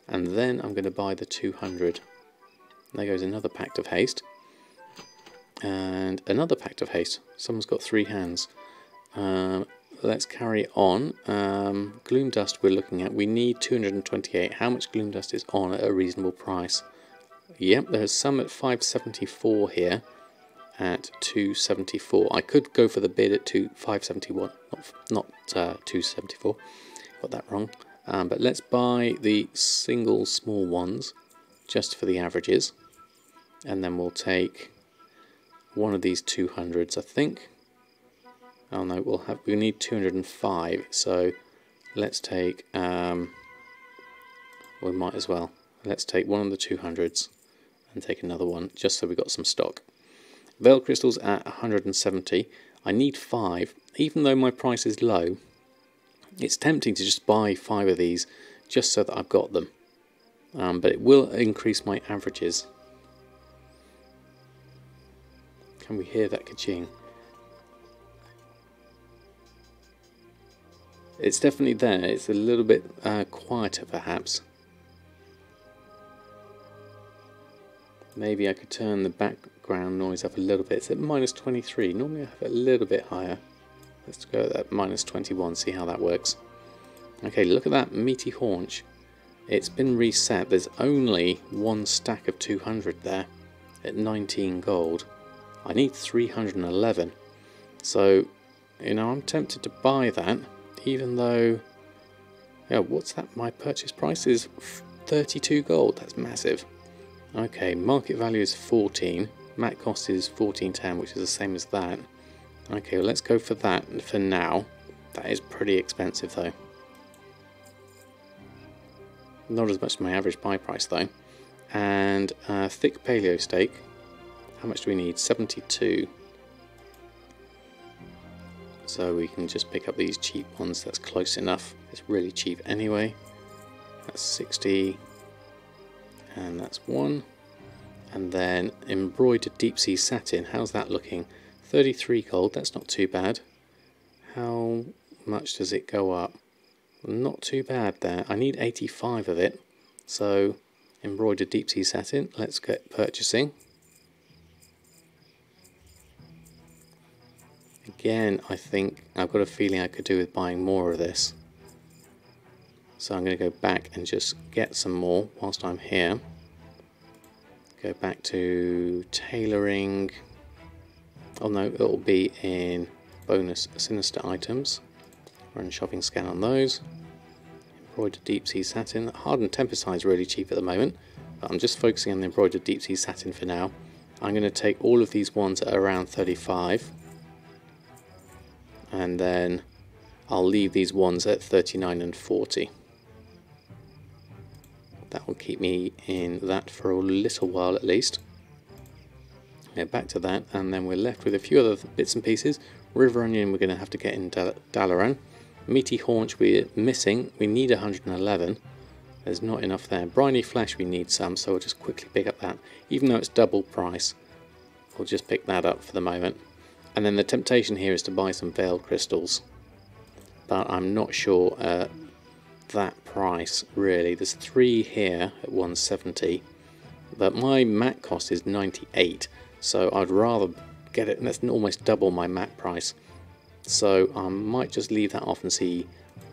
and then I'm going to buy the 200. There goes another Pact of Haste. And another Pact of Haste. Someone's got 3 hands. Let's carry on. Gloom Dust we're looking at. We need 228. How much Gloom Dust is on at a reasonable price? Yep, there's some at 574 here. At 274. I could go for the bid at 571. Not 274. Got that wrong. But let's buy the single small ones just for the averages. And then we'll take one of these 200s, I think. Oh no, we need 205, so let's take we might as well. Let's take one of the 200s and take another one, just so we got some stock. Veil Crystals at 170. I need 5, even though my price is low. It's tempting to just buy 5 of these, just so that I've got them. But it will increase my averages. Can we hear that ka-ching? It's definitely there. It's a little bit quieter, perhaps. Maybe I could turn the background noise up a little bit. It's at -23. Normally I have it a little bit higher. Let's go at -21, see how that works. Okay, look at that meaty haunch. It's been reset. There's only one stack of 200 there at 19 gold. I need 311. So, you know, I'm tempted to buy that, even though, yeah, what's that? My purchase price is 32 gold. That's massive. Okay, market value is 14. Mat cost is 1410, which is the same as that. Okay, well, let's go for that for now. That is pretty expensive though. Not as much as my average buy price though. And thick paleo steak. How much do we need? 72. So we can just pick up these cheap ones. That's close enough. It's really cheap anyway. That's 60. And that's 1. And then embroidered deep sea satin. How's that looking? 33 gold. That's not too bad. How much does it go up? Not too bad there. I need 85 of it. So embroidered deep sea satin. Let's get purchasing. Again, I think I've got a feeling I could do with buying more of this. So I'm going to go back and just get some more whilst I'm here. Go back to tailoring. Oh no, it'll be in bonus sinister items. Run a shopping scan on those. Embroidered deep sea satin. Hardened tempestite is really cheap at the moment, but I'm just focusing on the embroidered deep sea satin for now. I'm going to take all of these ones at around 35. And then I'll leave these ones at 39 and 40. That will keep me in that for a little while at least. Yeah, back to that, and then we're left with a few other bits and pieces. River Onion we're going to have to get in Dalaran. Meaty Haunch we're missing. We need 111. There's not enough there. Briny Flesh we need some, so we'll just quickly pick up that. Even though it's double price, we'll just pick that up for the moment. And then the temptation here is to buy some Veil Crystals. But I'm not sure that price really. There's 3 here at 170. But my mat cost is 98. so I'd rather get it. That's almost double my map price, so I might just leave that off and see.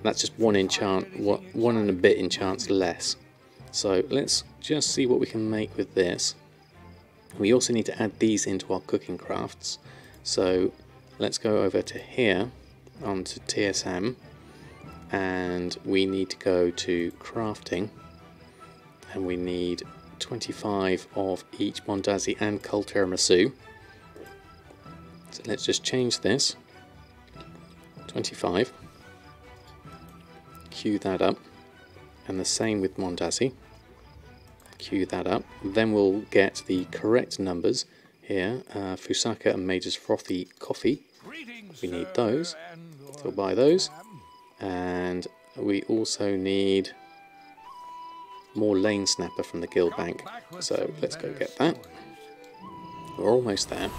That's just one and a bit enchants less. So let's just see what we can make with this. We also need to add these into our cooking crafts, so let's go over to here onto TSM, and we need to go to crafting, and we need 25 of each Mondazi and Cull Tiramisu. So let's just change this, 25, queue that up, and the same with Mondazi, queue that up. Then we'll get the correct numbers here, Fusaka and Major's Frothy Coffee, we need those, so we'll buy those, and we also need more Lane Snapper from the Guild Bank, so let's go get that. We're almost there.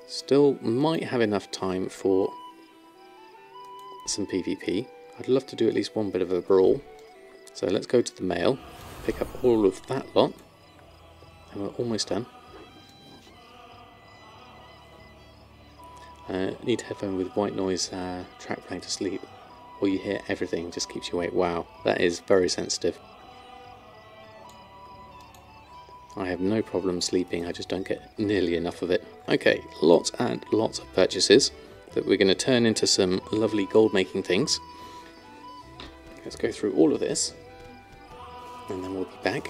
Still might have enough time for some PvP. I'd love to do at least one bit of a brawl, so let's go to the mail, pick up all of that lot, and we're almost done. Need headphone with white noise track playing to sleep. Or you hear everything, just keeps you awake. Wow, that is very sensitive. I have no problem sleeping, I just don't get nearly enough of it. Okay, lots and lots of purchases that we're going to turn into some lovely gold making things. Let's go through all of this, and then we'll be back.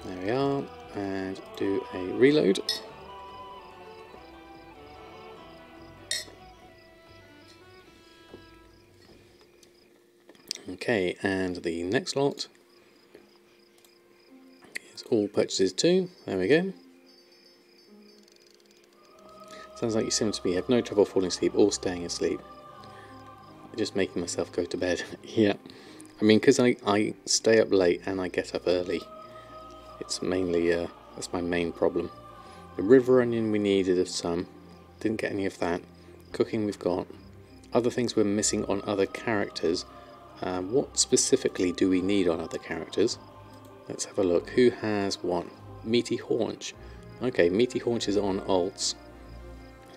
There we are, and do a reload. Okay, and the next lot is all purchases too. There we go. Sounds like you seem to be have no trouble falling asleep or staying asleep. Just making myself go to bed. Yeah, I mean, because I stay up late and I get up early. It's mainly that's my main problem. The river onion we needed of some, didn't get any of that. Cooking we've got. Other things we're missing on other characters. What specifically do we need on other characters? Let's have a look. Who has one? Meaty Haunch. Okay, Meaty Haunch is on alts.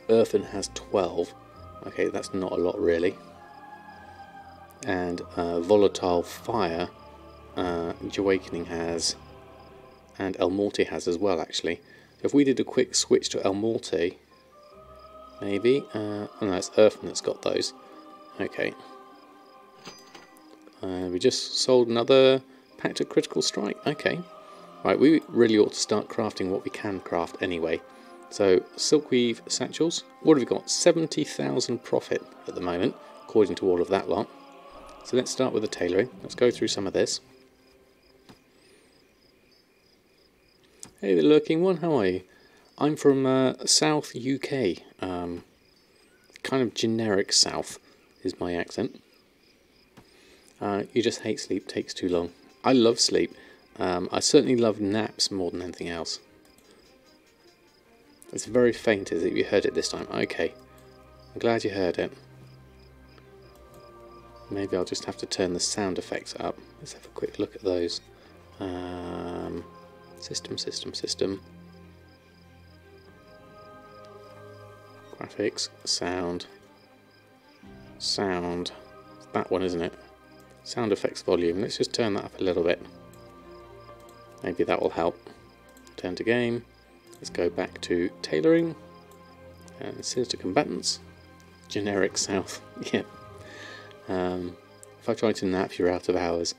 Earthen has 12. Okay, that's not a lot really. And Volatile Fire, Awakening has, and El Morte has as well actually. So if we did a quick switch to El Morte, maybe, oh no, it's Earthen that's got those. Okay. We just sold another Pact of Critical Strike. Okay. Right, we really ought to start crafting what we can craft anyway. So, Silkweave Satchels. What have we got? 70,000 profit at the moment, according to all of that lot. So let's start with the tailoring. Let's go through some of this. Hey, the lurking one, how are you? I'm from South UK. Kind of generic South is my accent. You just hate sleep, takes too long. I love sleep. I certainly love naps more than anything else. It's very faint, is it? You heard it this time. Okay. I'm glad you heard it. Maybe I'll just have to turn the sound effects up. Let's have a quick look at those. System. Graphics, sound. That one, isn't it? Sound effects volume. Let's just turn that up a little bit. Maybe that will help. Turn to game. Let's go back to tailoring. Sinister combatants. Generic South. Yeah. If I try to nap, you're out of hours.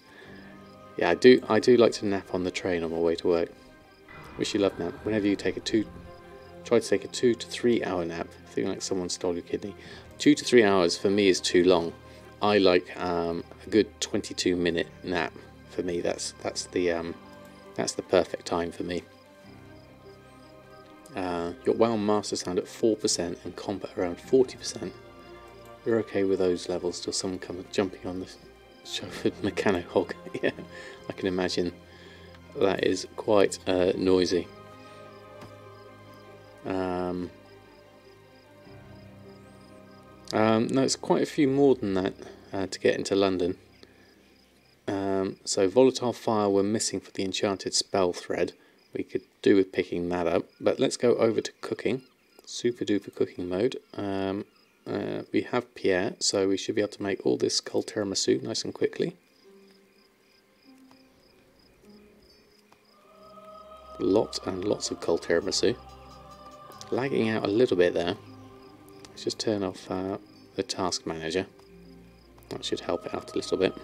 Yeah, I do like to nap on the train on my way to work. Wish you luck, nap. Whenever you take try to take a 2 to 3 hour nap, feeling like someone stole your kidney. 2 to 3 hours for me is too long. I like a good 22-minute nap. For me, that's the perfect time for me. Your WoW Master Sound at 4% and combat around 40%. We're okay with those levels till someone comes jumping on the chauffeured mechanic hog. Yeah, I can imagine that is quite noisy. No, it's quite a few more than that to get into London. So Volatile Fire we're missing for the Enchanted Spell thread, we could do with picking that up. But let's go over to cooking, super duper cooking mode. We have Pierre, so we should be able to make all this cold tiramisu nice and quickly. Lots and lots of cold tiramisu. Lagging out a little bit there. Let's just turn off the task manager. That should help it out a little bit.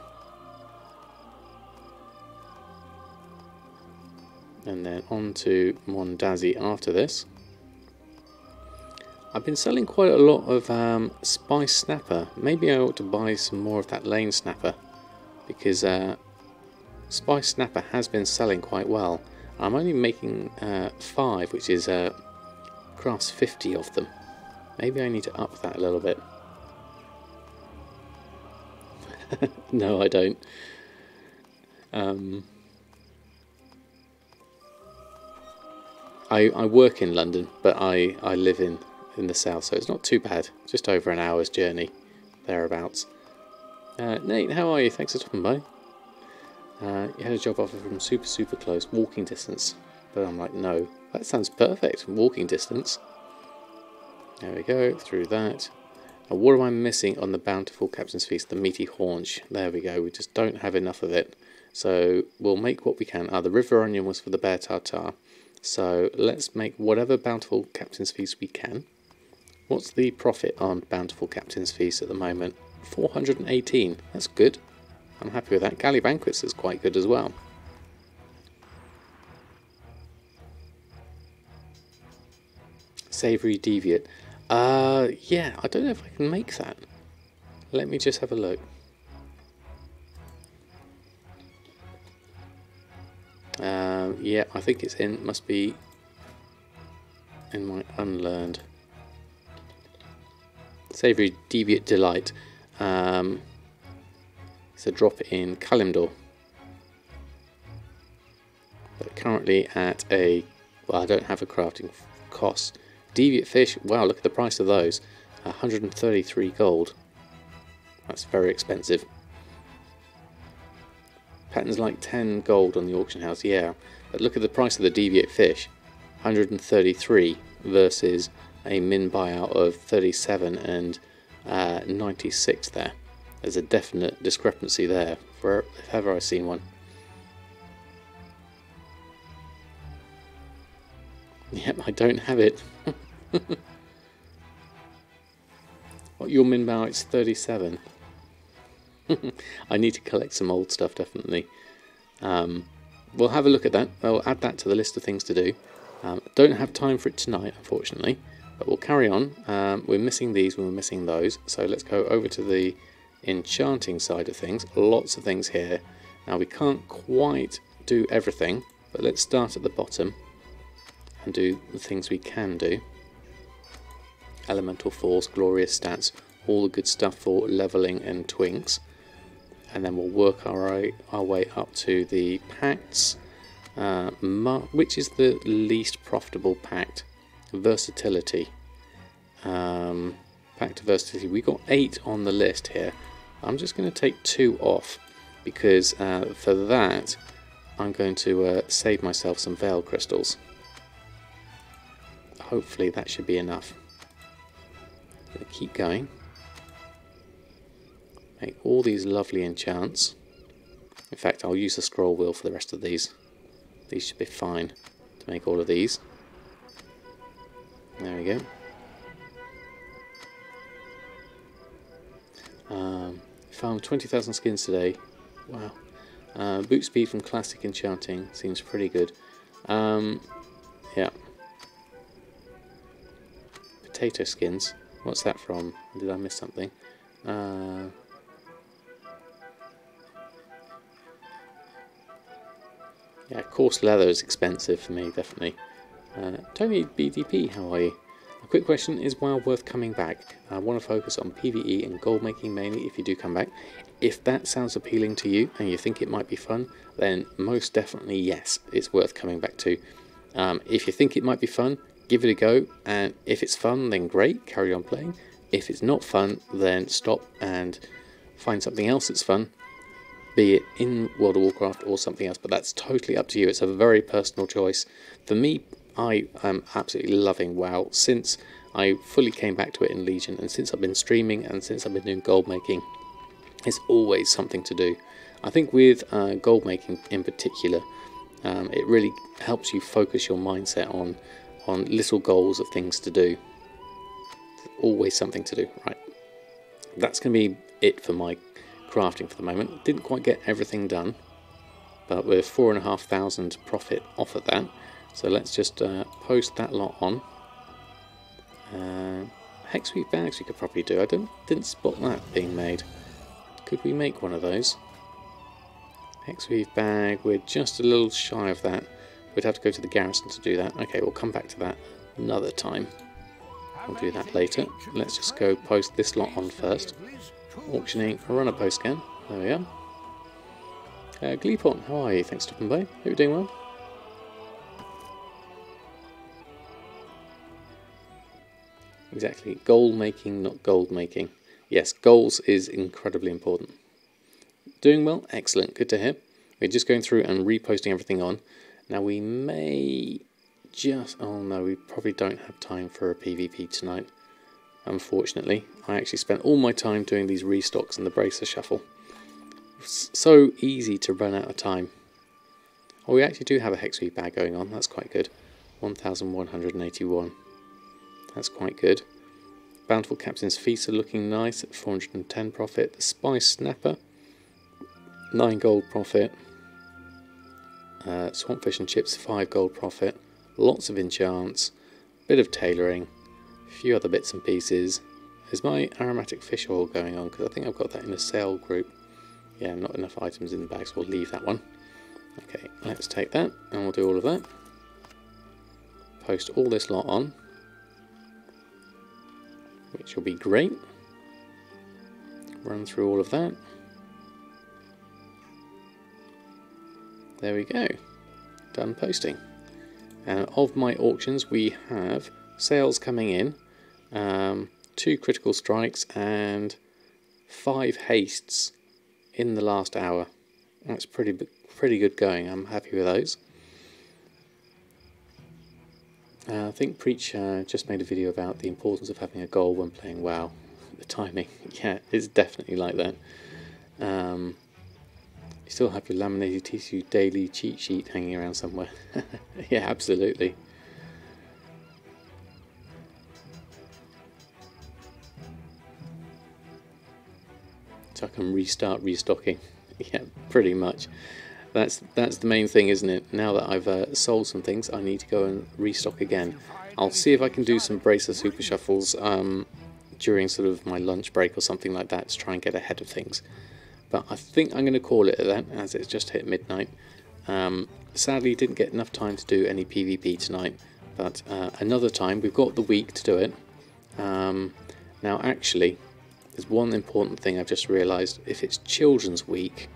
And then on to Mondazi after this. I've been selling quite a lot of Spice Snapper. Maybe I ought to buy some more of that Lane Snapper, because Spice Snapper has been selling quite well. I'm only making 5, which is crafts 50 of them. Maybe I need to up that a little bit. No, I don't. I work in London, but I live in the south, so it's not too bad. Just over an hour's journey, thereabouts. Nate, how are you? Thanks for stopping by. You had a job offer from super close, walking distance. But I'm like, no, that sounds perfect, walking distance. There we go, through that. And what am I missing on the Bountiful Captain's Feast? The meaty haunch. There we go, we just don't have enough of it. So we'll make what we can. The river onion was for the bear tartare. So let's make whatever Bountiful Captain's Feast we can. What's the profit on Bountiful Captain's Feast at the moment? 418, that's good. I'm happy with that. Galley Banquets is quite good as well. Savoury Deviate. Yeah, I don't know if I can make that. Let me just have a look. Yeah, I think it's in, must be in my unlearned. Savoury Deviate Delight. It's a drop in Kalimdor. But currently at a, well, I don't have a crafting cost. Deviate Fish, wow, look at the price of those. 133 gold. That's very expensive. Patterns like 10 gold on the auction house, yeah. But look at the price of the Deviate Fish. 133 versus a min buyout of 37 and 96 there. There's a definite discrepancy there, for if ever I've seen one. Yep, I don't have it. What, your min buyout is 37? I need to collect some old stuff, definitely. We'll have a look at that. I'll add that to the list of things to do. Don't have time for it tonight, unfortunately, but we'll carry on. We're missing these when we're missing those, so let's go over to the enchanting side of things. Lots of things here. Now we can't quite do everything, but let's start at the bottom and do the things we can do. Elemental Force, Glorious Stats, all the good stuff for leveling and twinks. And then we'll work our way up to the pacts, which is the least profitable pact. Versatility. Pact of Versatility. We got 8 on the list here. I'm just going to take 2 off, because for that I'm going to save myself some Veil Crystals. Hopefully that should be enough. I'm going to keep going. Make all these lovely enchants. In fact, I'll use the scroll wheel for the rest of these. These should be fine to make all of these. There we go. Found 20,000 skins today. Wow. Boot speed from classic enchanting seems pretty good. Yeah. Potato skins. What's that from? Did I miss something? Yeah, coarse leather is expensive for me, definitely. Tony BDP, how are you? A quick question, is WoW worth coming back? I want to focus on PvE and gold making mainly if you do come back. If that sounds appealing to you and you think it might be fun, then most definitely yes, it's worth coming back to. If you think it might be fun, give it a go, and if it's fun, then great, carry on playing. If it's not fun, then stop and find something else that's fun. be it in World of Warcraft or something else, but that's totally up to you. It's a very personal choice. For me, I am absolutely loving WoW since I fully came back to it in Legion, and since I've been streaming and since I've been doing gold making, it's always something to do. I think with gold making in particular, it really helps you focus your mindset on little goals of things to do. Always something to do. Right, that's going to be it for my crafting for the moment. Didn't quite get everything done, but we're 4,500 profit off of that. So let's just post that lot on. Hexweave bags we could probably do. I didn't spot that being made. Could we make one of those? Hexweave bag, we're just a little shy of that. We'd have to go to the garrison to do that. Okay, we'll come back to that another time. We'll do that later. Let's just go post this lot on first. Auctioning, run a post scan. There we are. Gleepon, how are you? Thanks for stopping by. Hope you're doing well. Exactly. Goal making, not gold making. Yes, goals is incredibly important. Doing well? Excellent. Good to hear. We're just going through and reposting everything on. Now we may just... Oh no, we probably don't have time for a PvP tonight. Unfortunately. I actually spent all my time doing these restocks and the bracer shuffle. It's so easy to run out of time. Oh, we actually do have a Hexweave bag going on. That's quite good. 1,181. That's quite good. Bountiful Captain's Feast are looking nice at 410 profit. The Spice Snapper, 9 gold profit. Swampfish and Chips, 5 gold profit. Lots of enchants, bit of tailoring, a few other bits and pieces. Is my aromatic fish oil going on? Because I think I've got that in a sale group. Yeah, not enough items in the bag, so we'll leave that one. Okay, let's take that and we'll do all of that. Post all this lot on, which will be great. Run through all of that. There we go. Done posting. Of my auctions, we have sales coming in, 2 critical strikes and 5 hastes in the last hour. That's pretty good going. I'm happy with those. I think Preach just made a video about the importance of having a goal when playing WoW. The timing, yeah, it's definitely like that. You still have your laminated tissue daily cheat sheet hanging around somewhere. Yeah, absolutely. So I can restart restocking. Yeah, pretty much. That's the main thing, isn't it? Now that I've sold some things, I need to go and restock again. I'll see if I can do some bracer super shuffles during sort of my lunch break or something like that to try and get ahead of things. But I think I'm going to call it at that, as it's just hit midnight. Sadly, didn't get enough time to do any PvP tonight, but another time. We've got the week to do it. Now, actually, there's one important thing I've just realised. If it's Children's Week,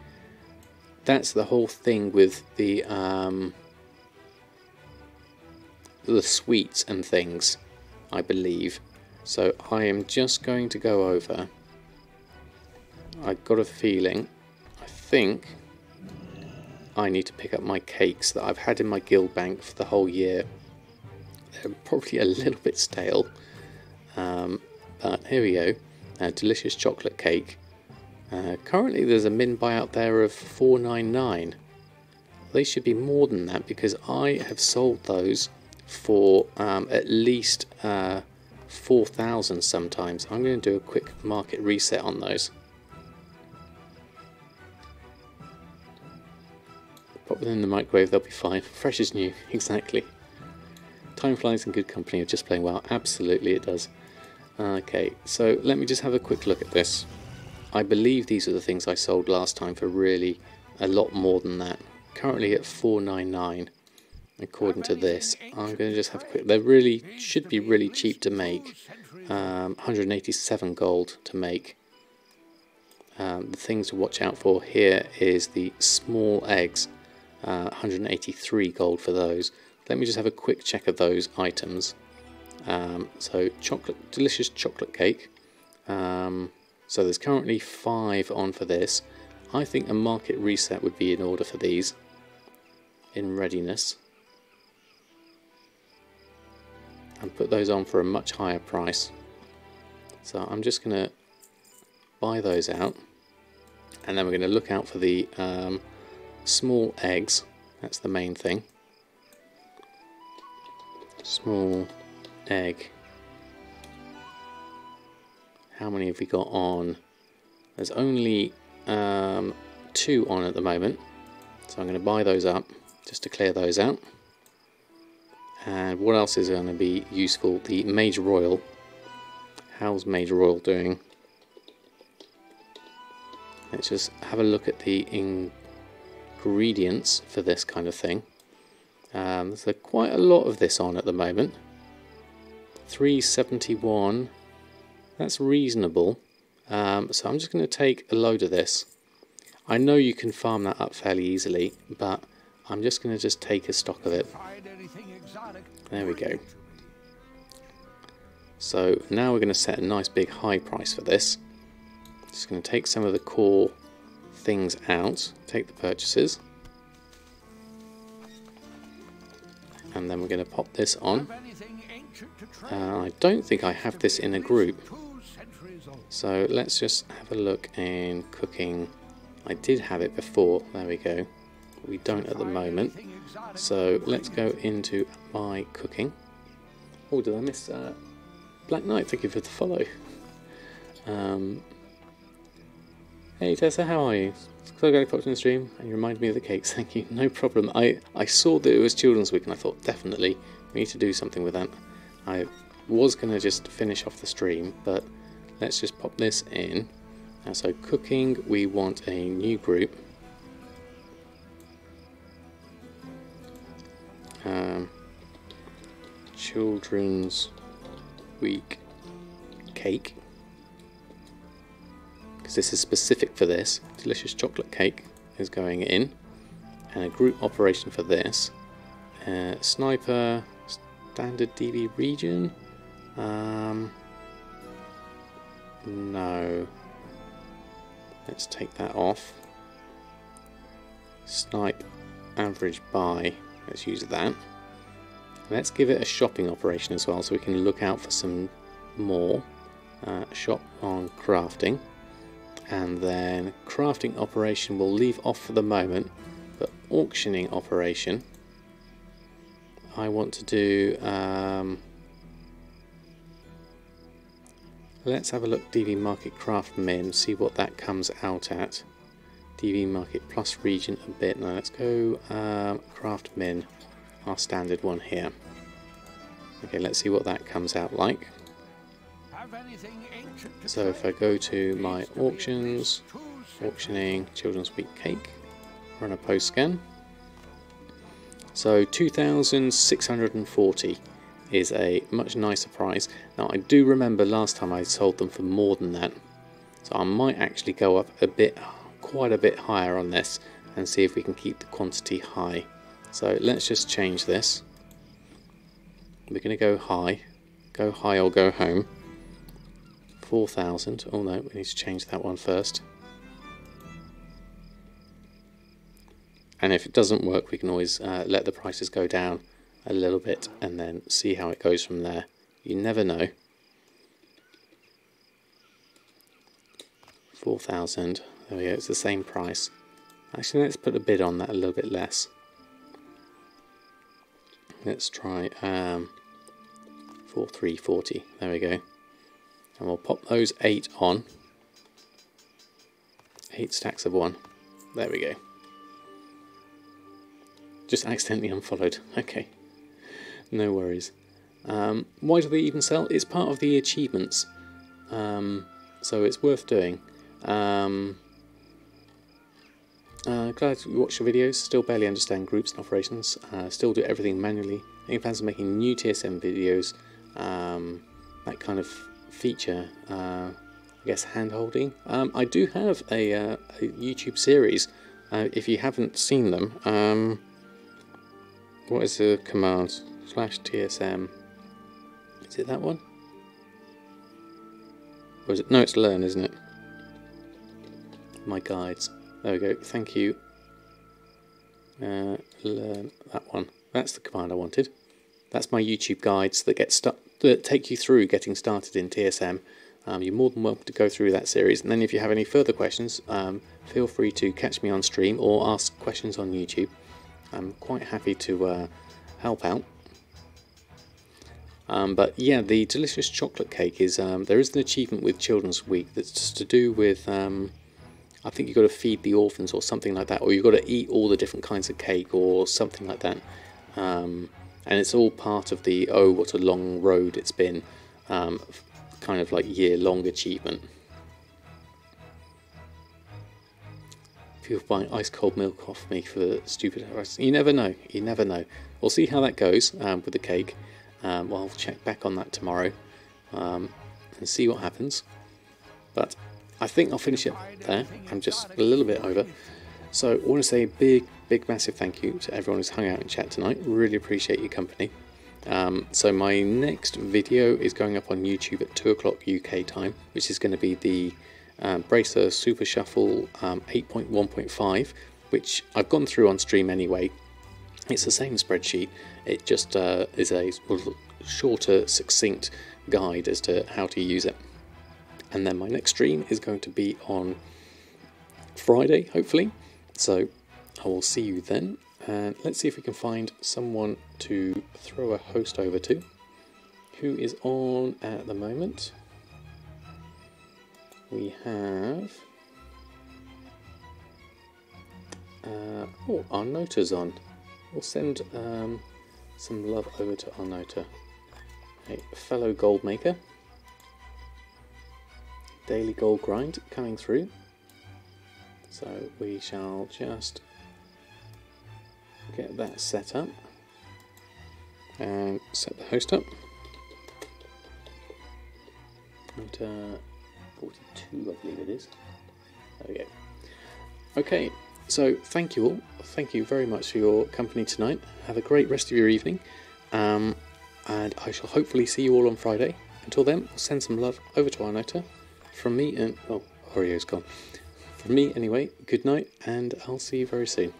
that's the whole thing with the sweets and things, I believe. So I am just going to go over. I've got a feeling, I think I need to pick up my cakes that I've had in my guild bank for the whole year. They're probably a little bit stale, but here we go. Delicious chocolate cake. Currently there's a min buy out there of $4.99. They should be more than that because I have sold those for at least 4,000 sometimes. I'm going to do a quick market reset on those. Pop them in the microwave, they'll be fine. Fresh as new, exactly. Time flies in good company of just playing well. Absolutely it does. Okay, so let me just have a quick look at this. I believe these are the things I sold last time for really a lot more than that. Currently at $4.99 according to this. I'm going to just have a quick... They really should be really cheap to make. 187 gold to make. The things to watch out for here is the small eggs. 183 gold for those. Let me just have a quick check of those items. So delicious chocolate cake. So there's currently 5 on for this. I think a market reset would be in order for these, in readiness, and put those on for a much higher price. So I'm just going to buy those out, and then we're going to look out for the small eggs. That's the main thing. Small egg. How many have we got on? There's only 2 on at the moment, so I'm going to buy those up just to clear those out. And what else is going to be useful? The Major Royal. How's Major Royal doing? Let's just have a look at the ingredients for this kind of thing. There's quite a lot of this on at the moment. 371. That's reasonable. So I'm just going to take a load of this. I know you can farm that up fairly easily, but I'm just going to take a stock of it. There we go. So now we're going to set a nice big high price for this. Just going to take some of the core things out, take the purchases, and then we're going to pop this on. I don't think I have this in a group, so let's just have a look in cooking. I did have it before, there we go. We don't at the moment, so let's go into my cooking. Oh, did I miss Black Knight? Thank you for the follow. Hey Tessa, how are you? So glad I popped in the stream and you reminded me of the cakes. Thank you. No problem. I saw that it was Children's Week and I thought definitely we need to do something with that. I was going to just finish off the stream, but let's just pop this in. So cooking, we want a new group. Children's Week cake. Because this is specific for this. Delicious chocolate cake is going in. And a group operation for this. Sniper, standard DB region. No. Let's take that off. Snipe, average buy. Let's use that. Let's give it a shopping operation as well, so we can look out for some more. Shop on crafting. And then crafting operation we'll leave off for the moment, but auctioning operation I want to do. Let's have a look. DV market craft min, see what that comes out at. DV market plus region a bit. Now let's go craft min, our standard one here. Okay, let's see what that comes out like. So if I go to my auctions, auctioning, Children's Week cake, run a post scan. So 2,640 is a much nicer price. Now I do remember last time I sold them for more than that, so I might actually go up a bit, quite a bit higher on this and see if we can keep the quantity high. So let's just change this. We're going to go high or go home. 4,000. Oh no, we need to change that one first. And if it doesn't work, we can always let the prices go down a little bit and then see how it goes from there. You never know. 4,000. There we go, it's the same price. Actually, let's put a bid on that a little bit less. Let's try 4,340. There we go. And we'll pop those 8 on. 8 stacks of 1. There we go. Just accidentally unfollowed. Okay. No worries. Why do they even sell? It's part of the achievements. So it's worth doing. Glad you watched your videos. Still barely understand groups and operations. Still do everything manually. Any plans on making new TSM videos? That kind of feature, I guess, hand holding. I do have a YouTube series. If you haven't seen them, what is the command? /TSM. Is it that one? Or is it? No, it's learn, isn't it? My guides. There we go. Thank you. Learn that one. That's the command I wanted. That's my YouTube guides that take you through getting started in TSM. You're more than welcome to go through that series, and then if you have any further questions, feel free to catch me on stream or ask questions on YouTube. I'm quite happy to help out. But yeah, the delicious chocolate cake is, there is an achievement with Children's Week that's to do with, I think you've got to feed the orphans or something like that, or you've got to eat all the different kinds of cake or something like that. And it's all part of the, oh, what a long road it's been, kind of like year-long achievement. People buying ice-cold milk off me for stupid harassment. You never know, you never know. We'll see how that goes with the cake. Well, I'll check back on that tomorrow and see what happens. But I think I'll finish it there. I'm just a little bit over. So I want to say a big, massive thank you to everyone who's hung out in chat tonight. Really appreciate your company. So my next video is going up on YouTube at 2 o'clock UK time, which is going to be the Bracer Super Shuffle 8.1.5, which I've gone through on stream anyway. It's the same spreadsheet, it just is a shorter, succinct guide as to how to use it. And then my next stream is going to be on Friday, hopefully. So I will see you then. And let's see if we can find someone to throw a host over to. Who is on at the moment? We have... oh, Arnota's on. We'll send some love over to Arnota, a fellow gold maker. Daily gold grind coming through. So we shall just get that set up and set the host up. And 42, I believe it is. There we go. Okay, so thank you all. Thank you very much for your company tonight. Have a great rest of your evening. And I shall hopefully see you all on Friday. Until then, I'll send some love over to Arnota. From me and... oh, Oreo's gone. From me anyway, good night, and I'll see you very soon.